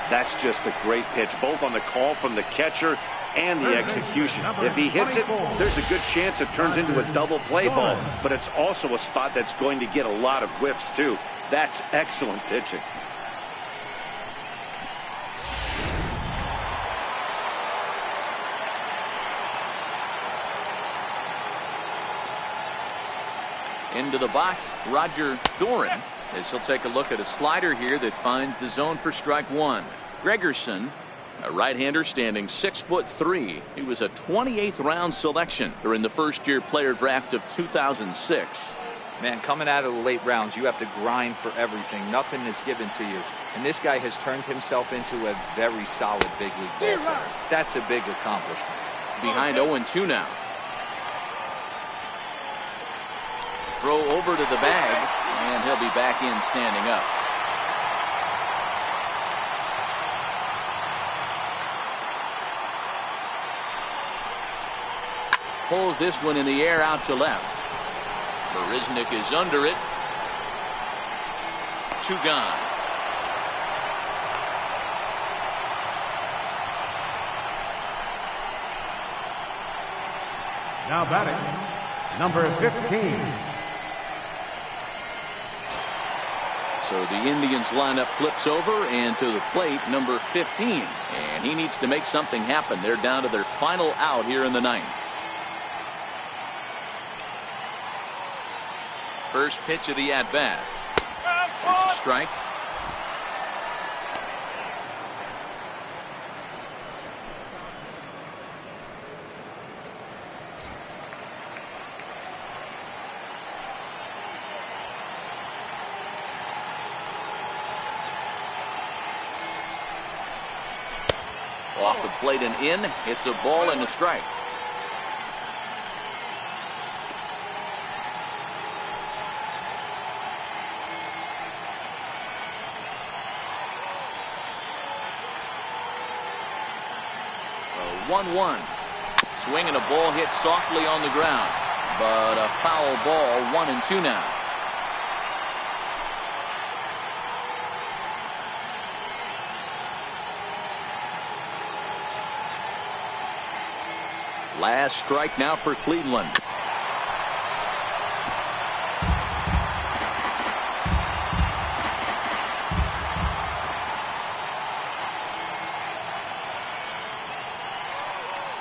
That's just a great pitch, both on the call from the catcher and the execution. If he hits it, there's a good chance it turns into a double play ball, but it's also a spot that's going to get a lot of whiffs too. That's excellent pitching. Into the box, Roger Doran, as he'll take a look at a slider here that finds the zone for strike 1. Gregerson, a right-hander standing 6'3". He was a 28th round selection during the first-year player draft of 2006. Man, coming out of the late rounds, you have to grind for everything. Nothing is given to you. And this guy has turned himself into a very solid big league ball player. That's a big accomplishment. Behind 0-2 now. Throw over to the bag, and he'll be back in standing up. Pulls this one in the air out to left. Marisnik is under it. 2 gone. Now batting, number 15. So the Indians lineup flips over, and to the plate, number 15. And he needs to make something happen. They're down to their final out here in the 9th. First pitch of the at-bat. There's a strike. Off the plate and in. It's a ball and a strike. A 1-1. Swing and a ball hit softly on the ground, but a foul ball. 1-2 now. Last strike now for Cleveland.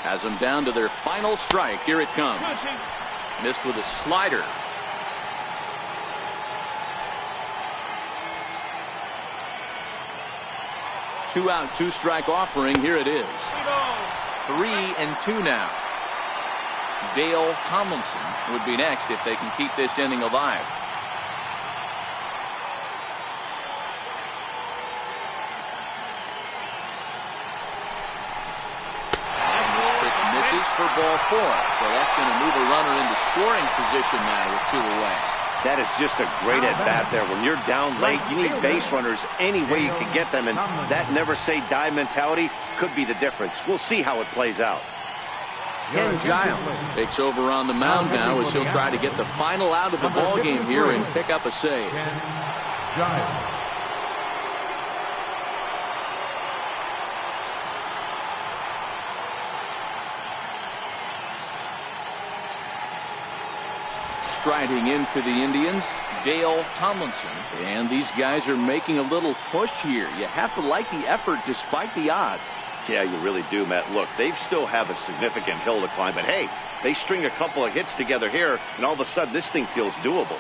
Has them down to their final strike. Here it comes. Missed with a slider. Two out, 2 strike offering. Here it is. 3-2 now. Dale Tomlinson would be next if they can keep this inning alive. Misses for ball 4. So that's going to move a runner into scoring position now with 2 away. That is just a great at-bat there. When you're down late, you need base runners any way you can get them, and that never say die mentality could be the difference. We'll see how it plays out. Ken Giles takes over on the mound now as he'll try to get the final out of the ball game here and pick up a save. Ken Giles. Striding in for the Indians, Dale Tomlinson. And these guys are making a little push here. You have to like the effort despite the odds. Yeah, you really do, Matt. Look, they still have a significant hill to climb, but hey, they string a couple of hits together here, and all of a sudden this thing feels doable.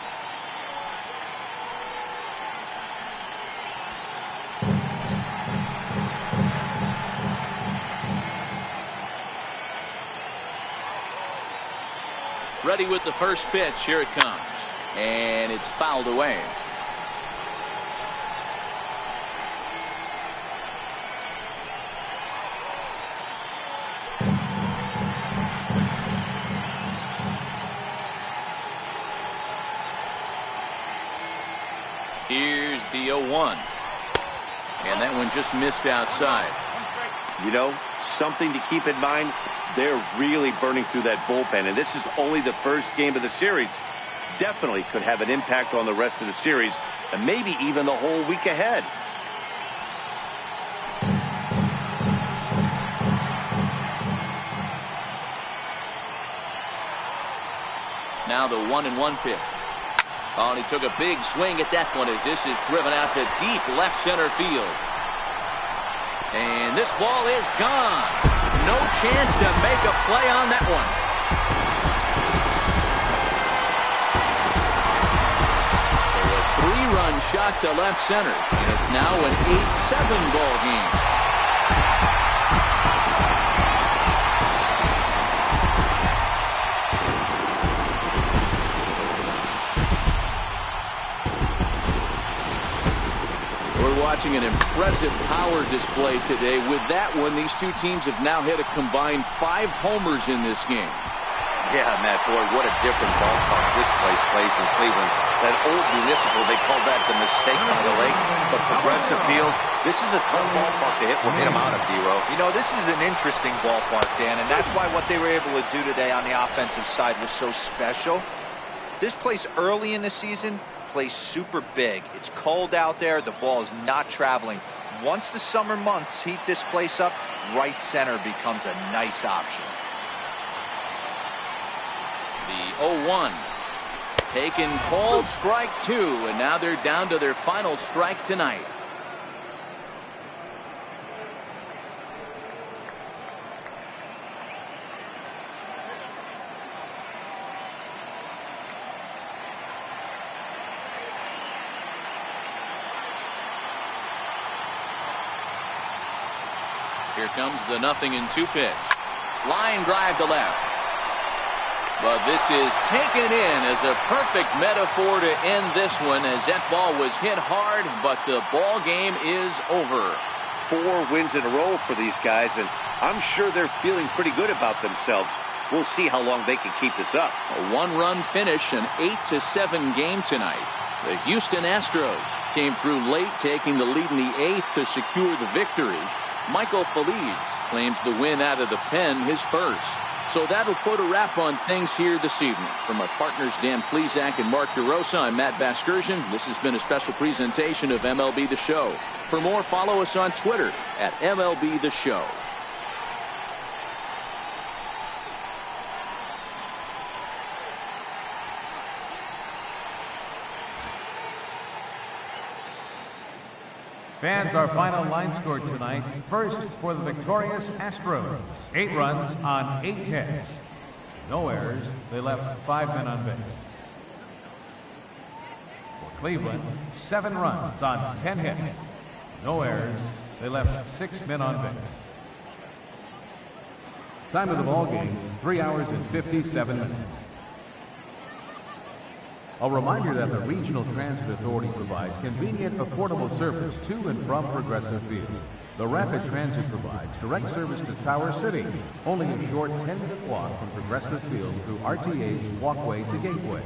Ready with the first pitch. Here it comes. And it's fouled away. Here's the 0-1. And that one just missed outside. You know, something to keep in mind, they're really burning through that bullpen, and this is only the first game of the series. Definitely could have an impact on the rest of the series, and maybe even the whole week ahead. Now the 1-1 pitch. Oh, and he took a big swing at that one as this is driven out to deep left center field. And this ball is gone. No chance to make a play on that one. So a 3-run shot to left center. And it's now an 8-7 ball game. watching an impressive power display today. With that one, these two teams have now hit a combined 5 homers in this game. Yeah, Matt, boy, what a different ballpark this place plays in Cleveland. That old Municipal, they call that the mistake by the lake. But Progressive Field, this is a tough ballpark to hit him out of, D-Row. You know, this is an interesting ballpark, Dan, and that's why what they were able to do today on the offensive side was so special. This place early in the season plays super big. It's cold out there. The ball is not traveling. Once the summer months heat this place up, right center becomes a nice option. The 0-1. Taken called strike 2, and now they're down to their final strike tonight. Here comes the 0-2 pitch. Line drive to left. But this is taken in as a perfect metaphor to end this one, as that ball was hit hard, but the ball game is over. 4 wins in a row for these guys, and I'm sure they're feeling pretty good about themselves. We'll see how long they can keep this up. A 1-run finish, an 8-7 game tonight. The Houston Astros came through late, taking the lead in the 8th to secure the victory. Michael Feliz claims the win out of the pen, his first. So that'll put a wrap on things here this evening. From our partners Dan Plesac and Mark DeRosa, I'm Matt Vasgersian. This has been a special presentation of MLB The Show. For more, follow us on Twitter at MLB The Show. Fans, our final line score tonight. First, for the victorious Astros, 8 runs on 8 hits. No errors. They left 5 men on base. For Cleveland, 7 runs on 10 hits. No errors. They left 6 men on base. Time of the ball game, 3 hours and 57 minutes. A reminder that the Regional Transit Authority provides convenient, affordable service to and from Progressive Field. The Rapid Transit provides direct service to Tower City, only a short 10-minute walk from Progressive Field through RTA's Walkway to Gateway.